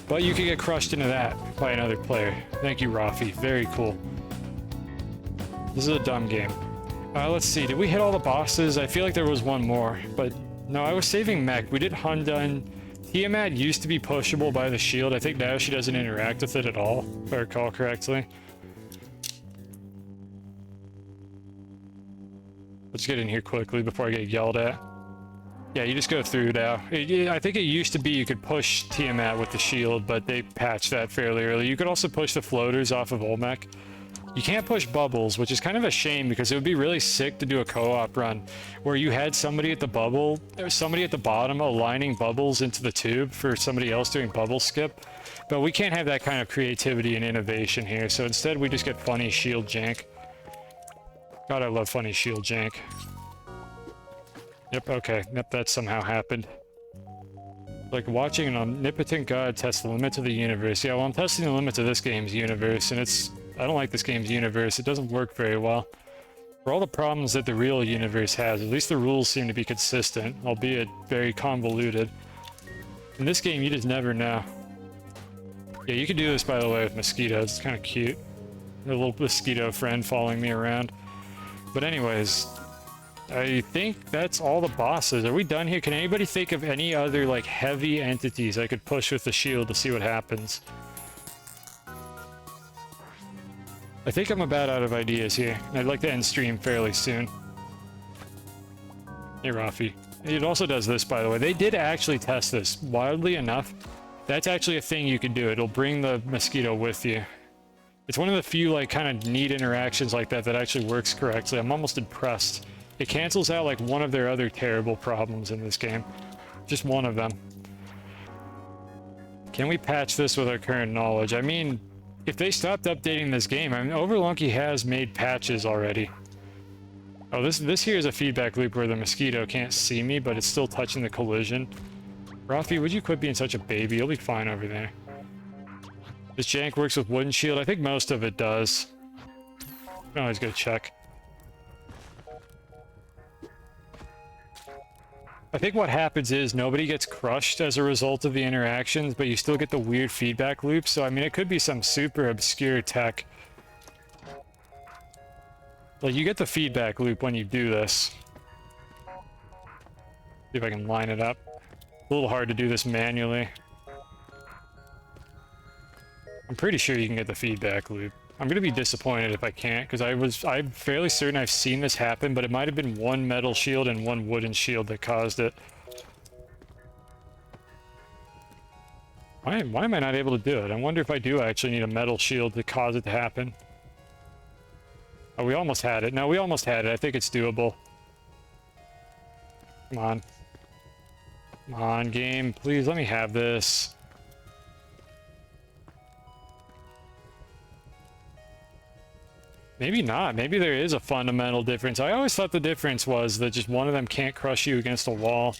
but you can get crushed into that by another player. Thank you, Rafi. Very cool. This is a dumb game. Let's see. Did we hit all the bosses? I feel like there was one more, but no, I was saving mech. We did Hundun. Tiamat used to be pushable by the shield. I think now she doesn't interact with it at all, if I recall correctly. Let's get in here quickly before I get yelled at. Yeah, you just go through now. I think it used to be you could push Tiamat with the shield, but they patched that fairly early. You could also push the floaters off of Olmec. You can't push bubbles, which is kind of a shame because it would be really sick to do a co-op run where you had somebody at the bubble, or somebody at the bottom aligning bubbles into the tube for somebody else doing bubble skip. But we can't have that kind of creativity and innovation here, so instead we just get funny shield jank. God, I love funny shield jank. Yep, okay. Yep, that somehow happened. Like watching an omnipotent god test the limits of the universe. Yeah, well, I'm testing the limits of this game's universe, and I don't like this game's universe. It doesn't work very well. For all the problems that the real universe has, at least the rules seem to be consistent, albeit very convoluted. In this game, you just never know. Yeah, you can do this, by the way, with mosquitoes. It's kind of cute. A little mosquito friend following me around. But anyways, I think that's all the bosses. Are we done here? Can anybody think of any other, like, heavy entities I could push with the shield to see what happens? I think I'm about out of ideas here. I'd like to end stream fairly soon. Hey, Rafi. It also does this, by the way. They did actually test this. Wildly enough, that's actually a thing you can do. It'll bring the mosquito with you. It's one of the few, like, kind of neat interactions like that that actually works correctly. I'm almost impressed. It cancels out, like, one of their other terrible problems in this game. Just one of them. Can we patch this with our current knowledge? I mean, if they stopped updating this game, I mean, Overlunky has made patches already. Oh, this here is a feedback loop where the mosquito can't see me, but it's still touching the collision. Rafi, would you quit being such a baby? You'll be fine over there. This jank works with wooden shield. I think most of it does. I always go check. I think what happens is nobody gets crushed as a result of the interactions, but you still get the weird feedback loops. So, I mean, it could be some super obscure tech. Like, you get the feedback loop when you do this. See if I can line it up. A little hard to do this manually. I'm pretty sure you can get the feedback loop. I'm gonna be disappointed if I can't, because I'm fairly certain I've seen this happen, but it might have been one metal shield and one wooden shield that caused it. Why am I not able to do it? I wonder if I do actually need a metal shield to cause it to happen. Oh, we almost had it. No, we almost had it. I think it's doable. Come on. Come on, game. Please let me have this. Maybe not. Maybe there is a fundamental difference. I always thought the difference was that just one of them can't crush you against a wall.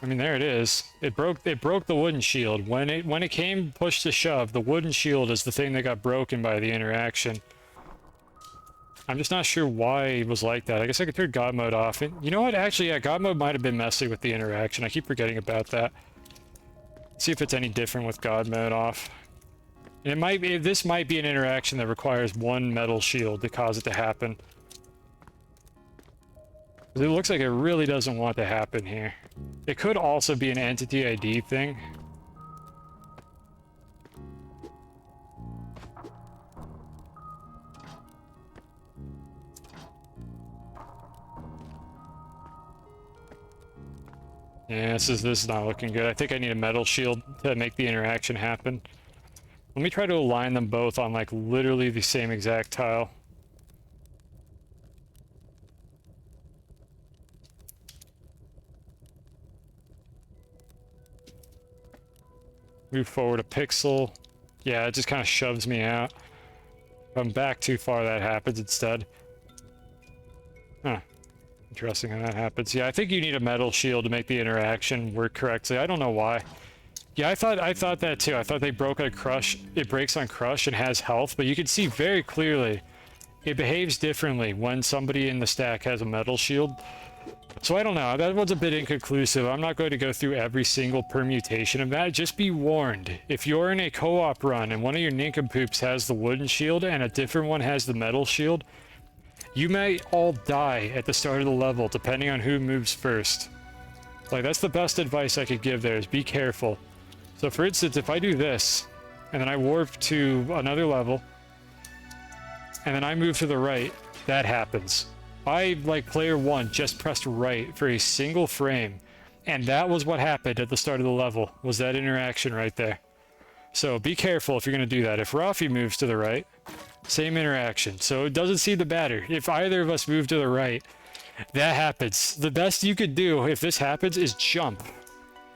I mean, there it is. It broke the wooden shield. When it came push to shove, the wooden shield is the thing that got broken by the interaction. I'm just not sure why it was like that. I guess I could turn God mode off. And you know what? Actually, yeah, God mode might have been messy with the interaction. I keep forgetting about that. See if it's any different with God mode off. And it might be, this might be an interaction that requires one metal shield to cause it to happen. It looks like it really doesn't want to happen here. It could also be an entity ID thing. Yeah, this is not looking good. I think I need a metal shield to make the interaction happen. Let me try to align them both on like literally the same exact tile. Move forward a pixel. Yeah, it just kind of shoves me out. If I'm back too far, that happens instead. Huh. Interesting how that happens. Yeah, I think you need a metal shield to make the interaction work correctly. I don't know why. Yeah, I thought that too. I thought they broke on crush. It breaks on crush and has health, but you can see very clearly it behaves differently when somebody in the stack has a metal shield. So I don't know. That one's a bit inconclusive. I'm not going to go through every single permutation of that. Just be warned. If you're in a co-op run and one of your nincompoops has the wooden shield and a different one has the metal shield, you may all die at the start of the level, depending on who moves first. Like, that's the best advice I could give there, is be careful. So for instance, if I do this, and then I warp to another level, and then I move to the right, that happens. I, like player one, just pressed right for a single frame, and that was what happened at the start of the level, was that interaction right there. So be careful if you're going to do that. If Rafi moves to the right, same interaction. So it doesn't seem to matter. If either of us move to the right, that happens. The best you could do if this happens is jump.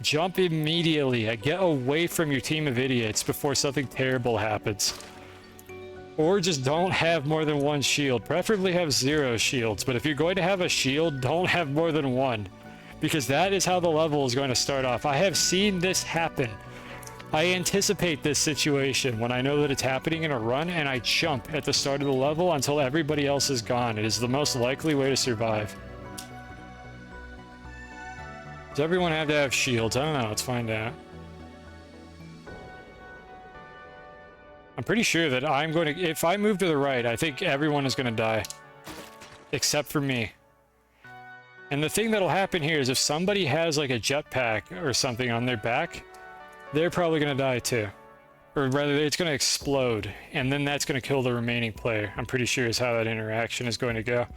Jump immediately. Get away from your team of idiots before something terrible happens. Or just don't have more than one shield. Preferably have 0 shields, but if you're going to have a shield, don't have more than one. Because that is how the level is going to start off. I have seen this happen. I anticipate this situation when I know that it's happening in a run, and I jump at the start of the level until everybody else is gone. It is the most likely way to survive. Does everyone have to have shields? I don't know. Let's find out. I'm pretty sure that I'm going to... If I move to the right, I think everyone is going to die. Except for me. And the thing that'll happen here is if somebody has like a jetpack or something on their back, they're probably going to die too. Or rather, it's going to explode. And then that's going to kill the remaining player. I'm pretty sure is how that interaction is going to go.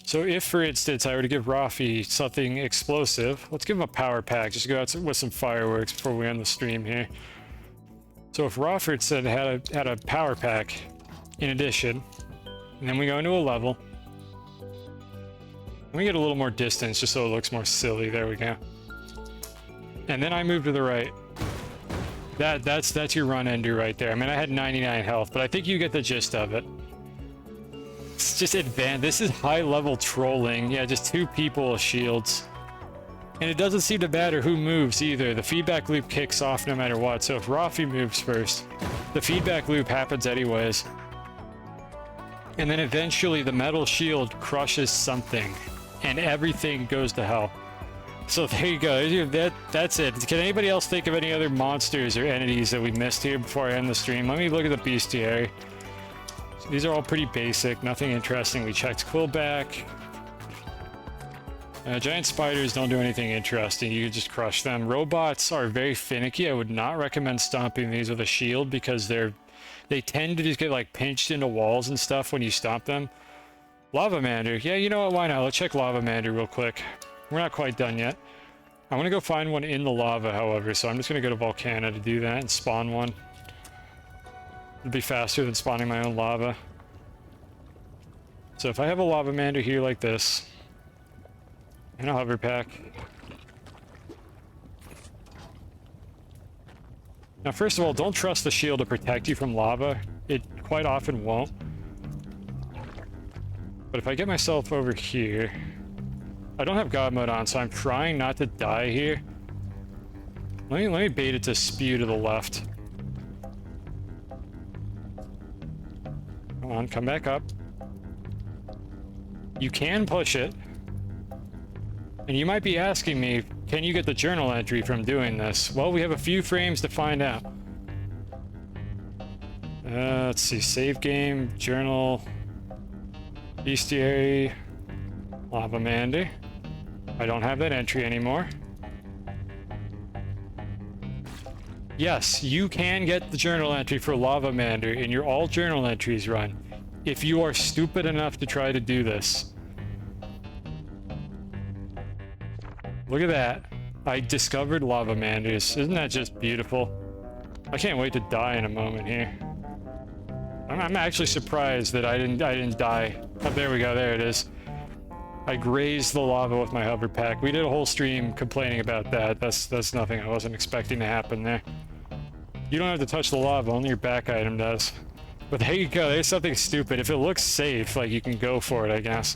So if, for instance, I were to give Rafi something explosive, let's give him a power pack. Just go out with some fireworks before we end the stream here. So if Rafi said had a power pack in addition, and then we go into a level, and we get a little more distance just so it looks more silly. There we go. And then I move to the right. That's your run ender right there. I mean, I had 99 health, but I think you get the gist of it. It's just advanced. This is high level trolling. Yeah, just 2 people with shields. And it doesn't seem to matter who moves either. The feedback loop kicks off no matter what. So if Rafi moves first, the feedback loop happens anyways. And then eventually the metal shield crushes something and everything goes to hell. So there you go. That's it. Can anybody else think of any other monsters or entities that we missed here before I end the stream? Let me look at the bestiary. So these are all pretty basic. Nothing interesting. We checked Quillback. Giant spiders don't do anything interesting. You can just crush them. Robots are very finicky. I would not recommend stomping these with a shield because they tend to just get like pinched into walls and stuff when you stomp them. Lavamander. Yeah, you know what? Why not? Let's check Lavamander real quick. We're not quite done yet. I want to go find one in the lava, however, so I'm just going to go to Volcana to do that and spawn one. It'd be faster than spawning my own lava. So if I have a Lavamander here like this, and a hover pack. Now, first of all, don't trust the shield to protect you from lava. It quite often won't. But if I get myself over here... I don't have God mode on, so I'm trying not to die here. Let me bait it to spew to the left. Come on, come back up. You can push it. And you might be asking me, can you get the journal entry from doing this? Well, we have a few frames to find out. Let's see, save game, journal, bestiary, lava mander. I don't have that entry anymore. Yes, you can get the journal entry for lava mander in your all journal entries run if you are stupid enough to try to do this. Look at that. I discovered lava manders. Isn't that just beautiful? I can't wait to die in a moment here. I'm actually surprised that I didn't die. Oh, there we go. There it is. I grazed the lava with my hover pack. We did a whole stream complaining about that. That's nothing I wasn't expecting to happen there. You don't have to touch the lava, only your back item does. But there you go, there's something stupid. If it looks safe, like, you can go for it, I guess.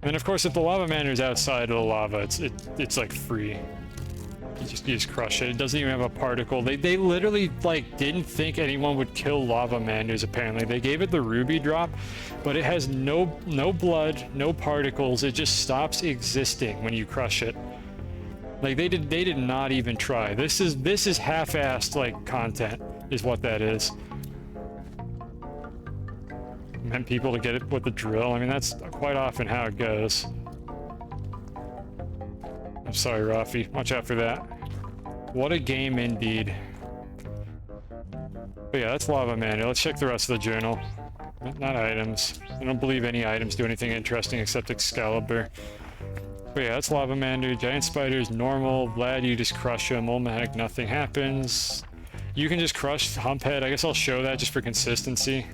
And of course, if the lava mander is outside of the lava, it's like free. You just crush it. It doesn't even have a particle. They literally, like, didn't think anyone would kill lava manders, apparently. They gave it the ruby drop, but it has no blood, no particles. It just stops existing when you crush it. Like, they did not even try. This is half-assed, like, content, is what that is. Meant people to get it with the drill. I mean, that's quite often how it goes. I'm sorry, Rafi. Watch out for that. What a game indeed. But yeah, that's lava mander. Let's check the rest of the journal. Not items. I don't believe any items do anything interesting except Excalibur. But yeah, that's lava mander. Giant spiders, normal. Vlad, you just crush them. Olmec, nothing happens. You can just crush Humphead. I guess I'll show that just for consistency.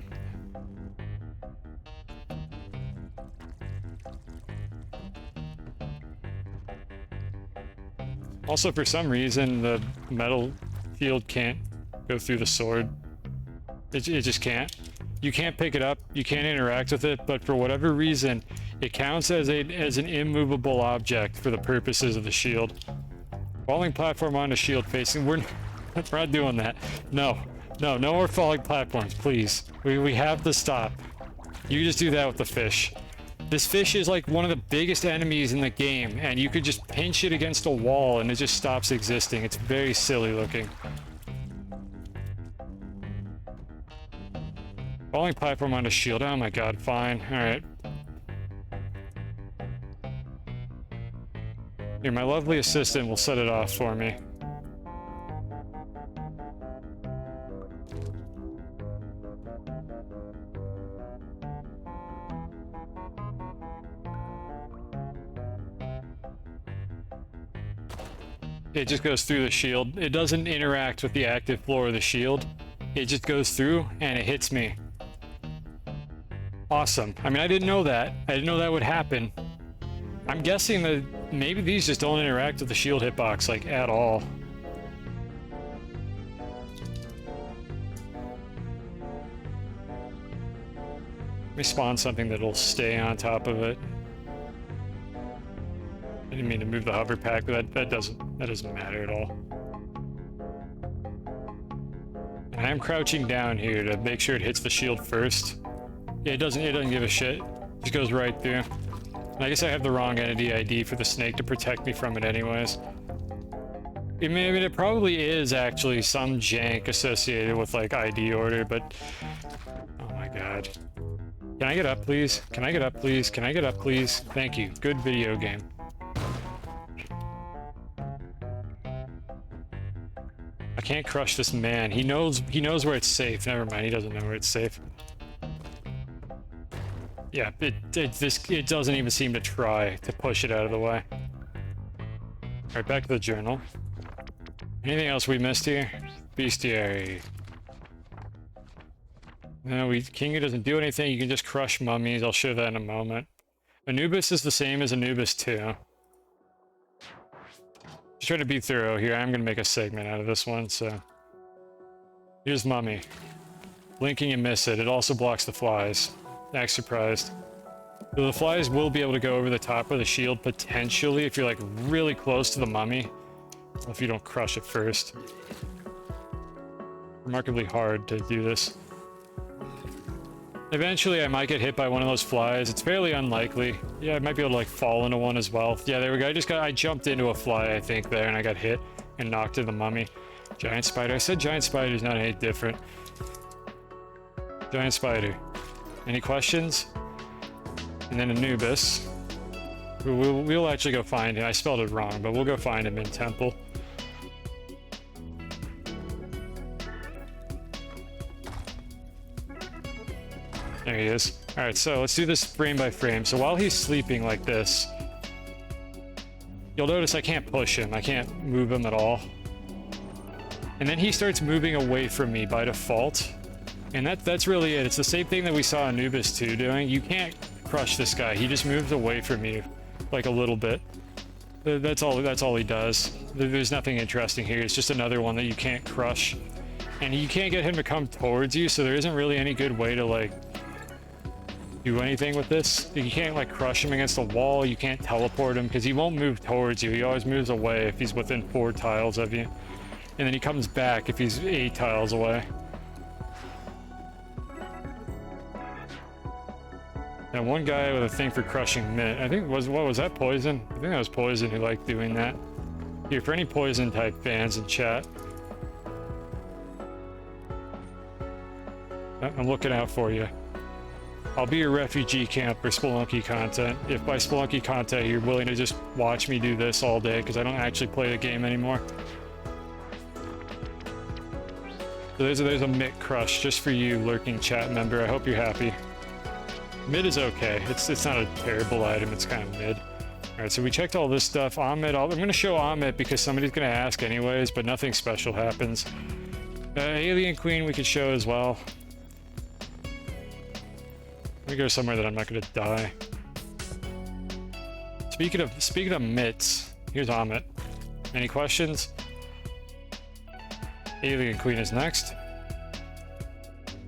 Also, for some reason, the metal shield can't go through the sword. It just can't. You can't pick it up, you can't interact with it, but for whatever reason, it counts as an immovable object for the purposes of the shield. Falling platform onto shield facing, we're not doing that. No more falling platforms, please. We have to stop. You just do that with the fish. This fish is like one of the biggest enemies in the game, and you could just pinch it against a wall and it just stops existing. It's very silly looking. Falling platform on a shield. Oh my god, fine. Alright. Here, my lovely assistant will set it off for me. It just goes through the shield. It doesn't interact with the active floor of the shield. It just goes through and it hits me. Awesome. I mean, I didn't know that. I didn't know that would happen. I'm guessing that maybe these just don't interact with the shield hitbox, like, at all. Let me spawn something that'll stay on top of it. I didn't mean to move the hover pack, but that doesn't matter at all. And I'm crouching down here to make sure it hits the shield first. It doesn't give a shit. It just goes right through. And I guess I have the wrong entity ID for the snake to protect me from it anyways. I mean, it probably is actually some jank associated with, like, ID order, but... Oh my god. Can I get up, please? Can I get up, please? Can I get up, please? Thank you. Good video game. I can't crush this man. He knows where it's safe. Never mind, he doesn't know where it's safe. Yeah, it doesn't even seem to try to push it out of the way. Alright, back to the journal. Anything else we missed here? Bestiary. No, Kingu doesn't do anything. You can just crush mummies. I'll show that in a moment. Anubis is the same as Anubis 2. Just trying to be thorough here. I'm going to make a segment out of this one, so... Here's Mummy. Blinking and miss it. It also blocks the flies. Act surprised. So the flies will be able to go over the top of the shield, potentially, if you're, like, really close to the Mummy. Well, if you don't crush it first. Remarkably hard to do this. Eventually, I might get hit by one of those flies. It's fairly unlikely. Yeah, I might be able to, like, fall into one as well. Yeah, there we go. I jumped into a fly, I think, there, and I got hit and knocked to the Mummy. Giant spider. I said giant spider's not any different. Giant spider. Any questions? And then Anubis. We'll actually go find him. I spelled it wrong, but we'll go find him in Temple. There he is. Alright, so let's do this frame by frame. So while he's sleeping like this, you'll notice I can't push him. I can't move him at all. And then he starts moving away from me by default. And that's really it. It's the same thing that we saw Anubis 2 doing. You can't crush this guy. He just moves away from you, like a little bit. That's all he does. There's nothing interesting here. It's just another one that you can't crush. And you can't get him to come towards you, so there isn't really any good way to, like, do anything with this. You can't, like, crush him against a wall. You can't teleport him, because he won't move towards you. He always moves away if he's within 4 tiles of you. And then he comes back if he's 8 tiles away. And one guy with a thing for crushing mint. I think what was that, Poison? I think that was Poison who liked doing that. Here, for any Poison type fans in chat, I'm looking out for you. I'll be your refugee camp for Spelunky content. If by Spelunky content you're willing to just watch me do this all day, because I don't actually play the game anymore. So there's a mitt crush just for you, lurking chat member. I hope you're happy. Mid is okay. It's not a terrible item. It's kind of mid. All right, so we checked all this stuff. Amit, I'm going to show Amit because somebody's going to ask anyways, but nothing special happens. Alien Queen we could show as well. Let me go somewhere that I'm not going to die. Speaking of mitts, here's Amit. Any questions? Alien Queen is next.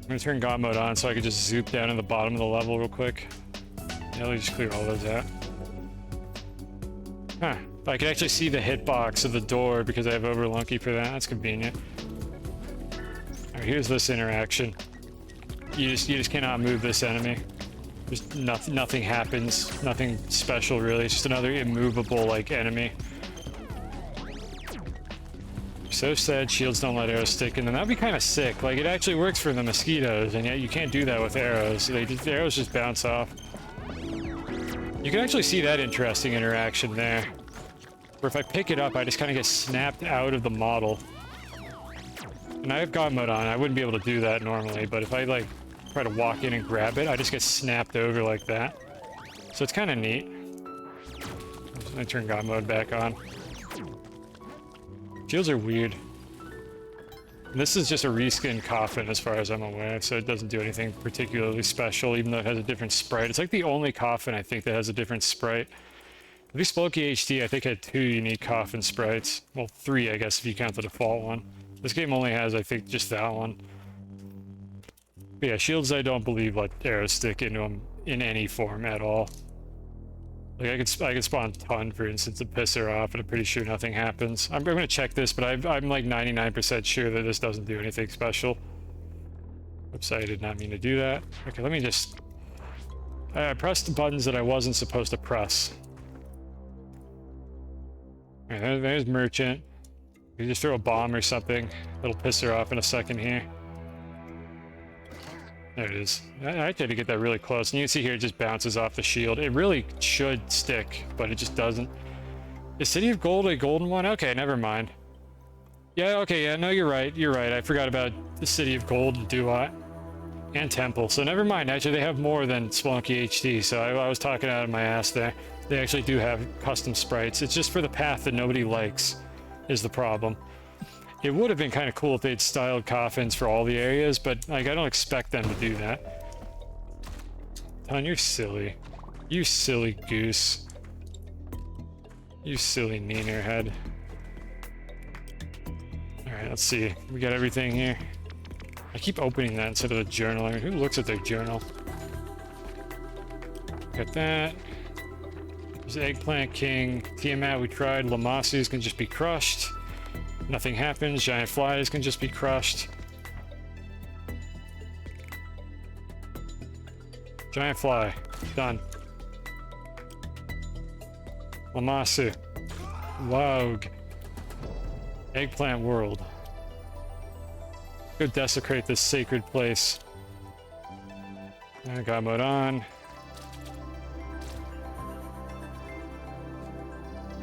I'm gonna turn God mode on so I can just zoom down to the bottom of the level real quick. Yeah, let me just clear all those out. Huh. I can actually see the hitbox of the door because I have Overlunky for that. That's convenient. Alright, here's this interaction. You just cannot move this enemy. There's nothing happens. Nothing special really. It's just another immovable like enemy. So sad shields don't let arrows stick in them. That'd be kind of sick. Like, it actually works for the mosquitoes, and yet you can't do that with arrows. The arrows just bounce off. You can actually see that interesting interaction there. Where if I pick it up, I just kind of get snapped out of the model. And I have God mode on. I wouldn't be able to do that normally, but if I, like, try to walk in and grab it, I just get snapped over like that. So it's kind of neat. Let me turn God mode back on. Shields are weird. And this is just a reskin coffin as far as I'm aware, so it doesn't do anything particularly special, even though it has a different sprite. It's like the only coffin, I think, that has a different sprite. At least Spelunky HD, I think, had 2 unique coffin sprites. Well, 3, I guess, if you count the default one. This game only has, I think, just that one. But yeah, shields, I don't believe let arrows stick into them in any form at all. Like, I could spawn Ton, for instance, to piss her off, and I'm pretty sure nothing happens. I'm going to check this, but I'm like 99% sure that this doesn't do anything special. Oops, I did not mean to do that. Okay, let me just... I pressed the buttons that I wasn't supposed to press. Alright, there's Merchant. You just throw a bomb or something. It'll piss her off in a second here. There it is. I had to get that really close. And you can see here it just bounces off the shield. It really should stick, but it just doesn't. Is City of Gold a golden one? Okay, never mind. Yeah, okay, yeah, no, you're right. You're right. I forgot about the City of Gold and Duat. And Temple. So never mind. Actually, they have more than Spelunky HD, so I was talking out of my ass there. They actually do have custom sprites. It's just for the path that nobody likes is the problem. It would have been kind of cool if they'd styled coffins for all the areas, but like I don't expect them to do that. Ton, you're silly. You silly goose. You silly neener head. Let's see. We got everything here. I keep opening that instead of the journal. I mean, who looks at their journal? Got that. There's Eggplant King. Tiamat, we tried. Lamasus can just be crushed. Nothing happens. Giant flies can just be crushed. Giant fly. Done. Lamasu. Log. Eggplant world. Go desecrate this sacred place. God mode on.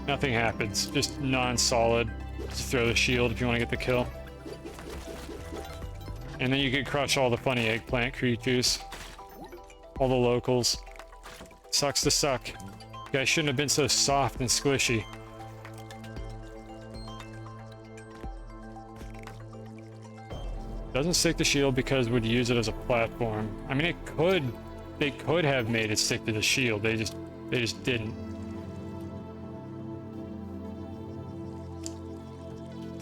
Nothing happens. Just non-solid. Just throw the shield if you want to get the kill. And then you can crush all the funny eggplant creatures. All the locals. Sucks to suck. You guys shouldn't have been so soft and squishy. Doesn't stick to shield because would use it as a platform. I mean, they could have made it stick to the shield. They just didn't.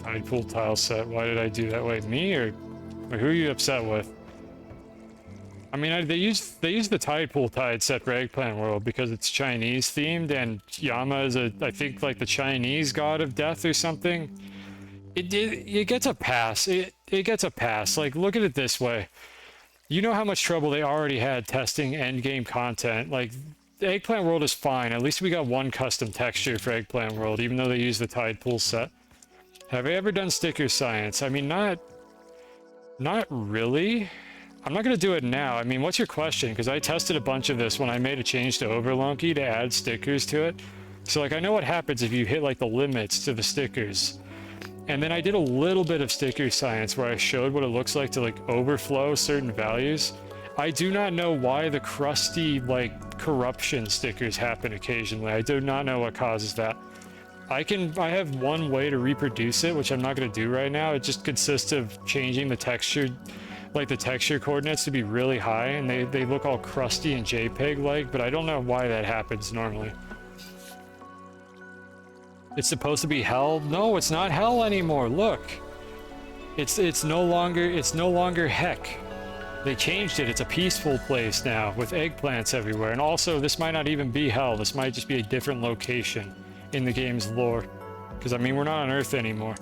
Tide pool tile set. Why did I do that way? Me or who are you upset with? I mean, they use the tide pool tide set for Eggplant World because it's Chinese themed, and Yama is I think like the Chinese god of death or something. It gets a pass. It gets a pass. Like, look at it this way. You know how much trouble they already had testing endgame content. Like, the Eggplant World is fine. At least we got one custom texture for Eggplant World, even though they use the tide pool set. Have I ever done sticker science? I mean, not really. I'm not going to do it now. I mean, what's your question? Because I tested a bunch of this when I made a change to Overlunky to add stickers to it. So, like, I know what happens if you hit, like, the limits to the stickers. And then I did a little bit of sticker science where I showed what it looks like to, like, overflow certain values. I do not know why the crusty, like, corruption stickers happen occasionally. I do not know what causes that. I have one way to reproduce it, which I'm not going to do right now. It just consists of changing the texture, like the texture coordinates to be really high, and they look all crusty and JPEG-like, but I don't know why that happens normally. It's supposed to be hell? No, it's not hell anymore. Look. It's no longer heck. They changed it. It's a peaceful place now with eggplants everywhere. And also, this might not even be hell. This might just be a different location in the game's lore. Because, I mean, we're not on Earth anymore.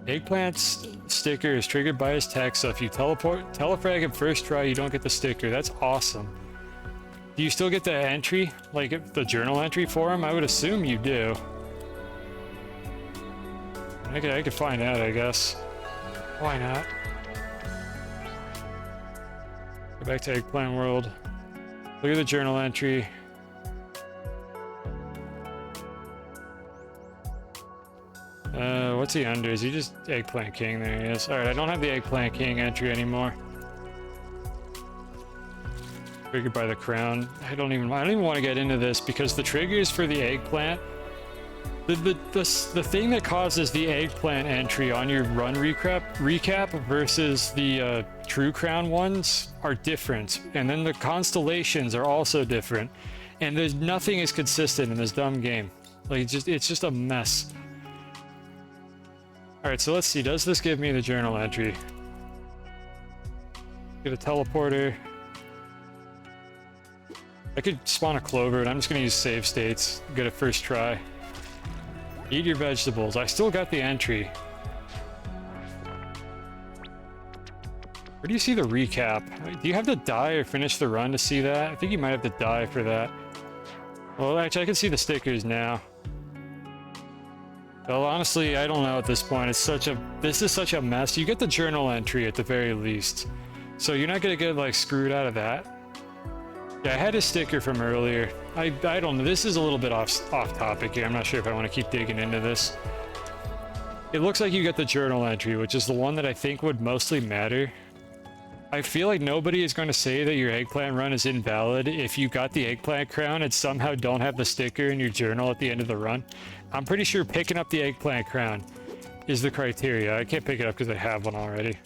Eggplant sticker is triggered by his text, so if you telefrag him first try, you don't get the sticker. That's awesome. Do you still get the entry? Like, the journal entry for him? I would assume you do. I could find out, I guess. Why not? Go back to Eggplant World. Look at the journal entry. What's he under? Is he just Eggplant King? There he is. Alright, I don't have the Eggplant King entry anymore. Triggered by the crown. I don't even want to get into this because the triggers for the eggplant, the thing that causes the eggplant entry on your run recap versus the true crown ones are different, and then the constellations are also different, and there's nothing is consistent in this dumb game. Like, it's just a mess. All right, so let's see. Does this give me the journal entry? Get a teleporter. I could spawn a clover, and I'm just going to use save states. Get a first try. Eat your vegetables. I still got the entry. Where do you see the recap? Do you have to die or finish the run to see that? I think you might have to die for that. Well, actually, I can see the stickers now. Well, honestly, I don't know at this point. This is such a mess. You get the journal entry at the very least. So you're not going to get, like, screwed out of that. Yeah, I had a sticker from earlier. I don't know. This is a little bit off topic here. I'm not sure if I want to keep digging into this. It looks like you get the journal entry, which is the one that I think would mostly matter. I feel like nobody is going to say that your eggplant run is invalid if you got the eggplant crown and somehow don't have the sticker in your journal at the end of the run. I'm pretty sure picking up the eggplant crown is the criteria. I can't pick it up because I have one already.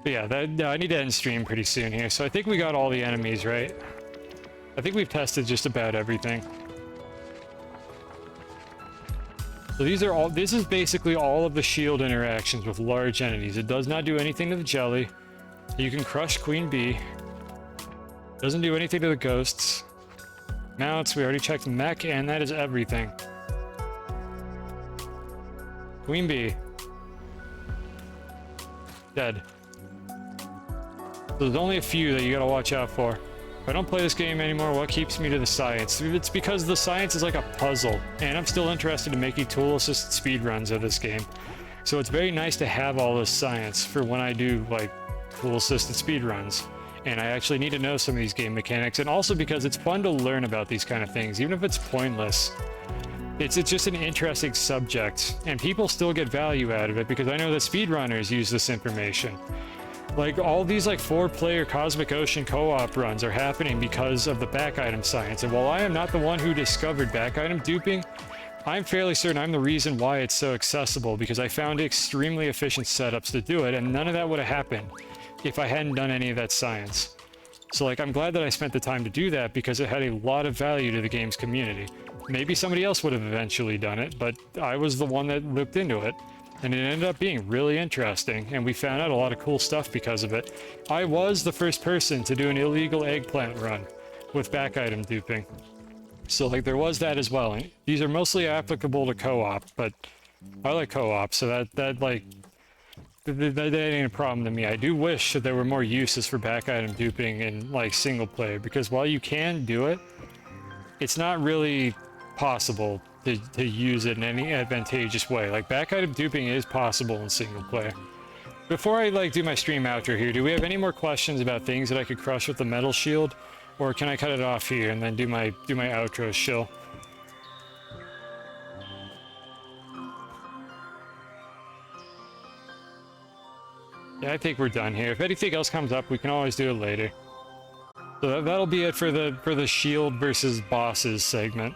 But yeah, I need to end stream pretty soon here. So I think we got all the enemies, right? I think we've tested just about everything. So these are all, this is basically all of the shield interactions with large entities. It does not do anything to the jelly. You can crush Queen Bee. Doesn't do anything to the ghosts. Mounts, we already checked mech, and that is everything. Queen Bee. Dead. So there's only a few that you gotta watch out for. If I don't play this game anymore, what keeps me to the science? It's because the science is like a puzzle, and I'm still interested in making tool-assisted speedruns of this game. So it's very nice to have all this science for when I do, like, tool-assisted speedruns. And I actually need to know some of these game mechanics, and also because it's fun to learn about these kind of things, even if it's pointless. It's just an interesting subject, and people still get value out of it, because I know that speedrunners use this information. Like, all these, like, 4-player Cosmic Ocean co-op runs are happening because of the back item science, and while I am not the one who discovered back item duping, I'm fairly certain I'm the reason why it's so accessible, because I found extremely efficient setups to do it, and none of that would have happened if I hadn't done any of that science. So, like, I'm glad that I spent the time to do that, because it had a lot of value to the game's community. Maybe somebody else would have eventually done it, but I was the one that looked into it. And it ended up being really interesting, and we found out a lot of cool stuff because of it. I was the first person to do an illegal eggplant run with back item duping. So, like, there was that as well. And these are mostly applicable to co-op, but I like co-op, so that ain't a problem to me. I do wish that there were more uses for back item duping in, like, single player, because while you can do it, it's not really possible to use it in any advantageous way. Like, back item duping is possible in single player. Before I, like, do my stream outro here, do we have any more questions about things that I could crush with the metal shield? Or can I cut it off here and then do my outro shill? Yeah, I think we're done here. If anything else comes up, we can always do it later. So that'll be it for the shield versus bosses segment.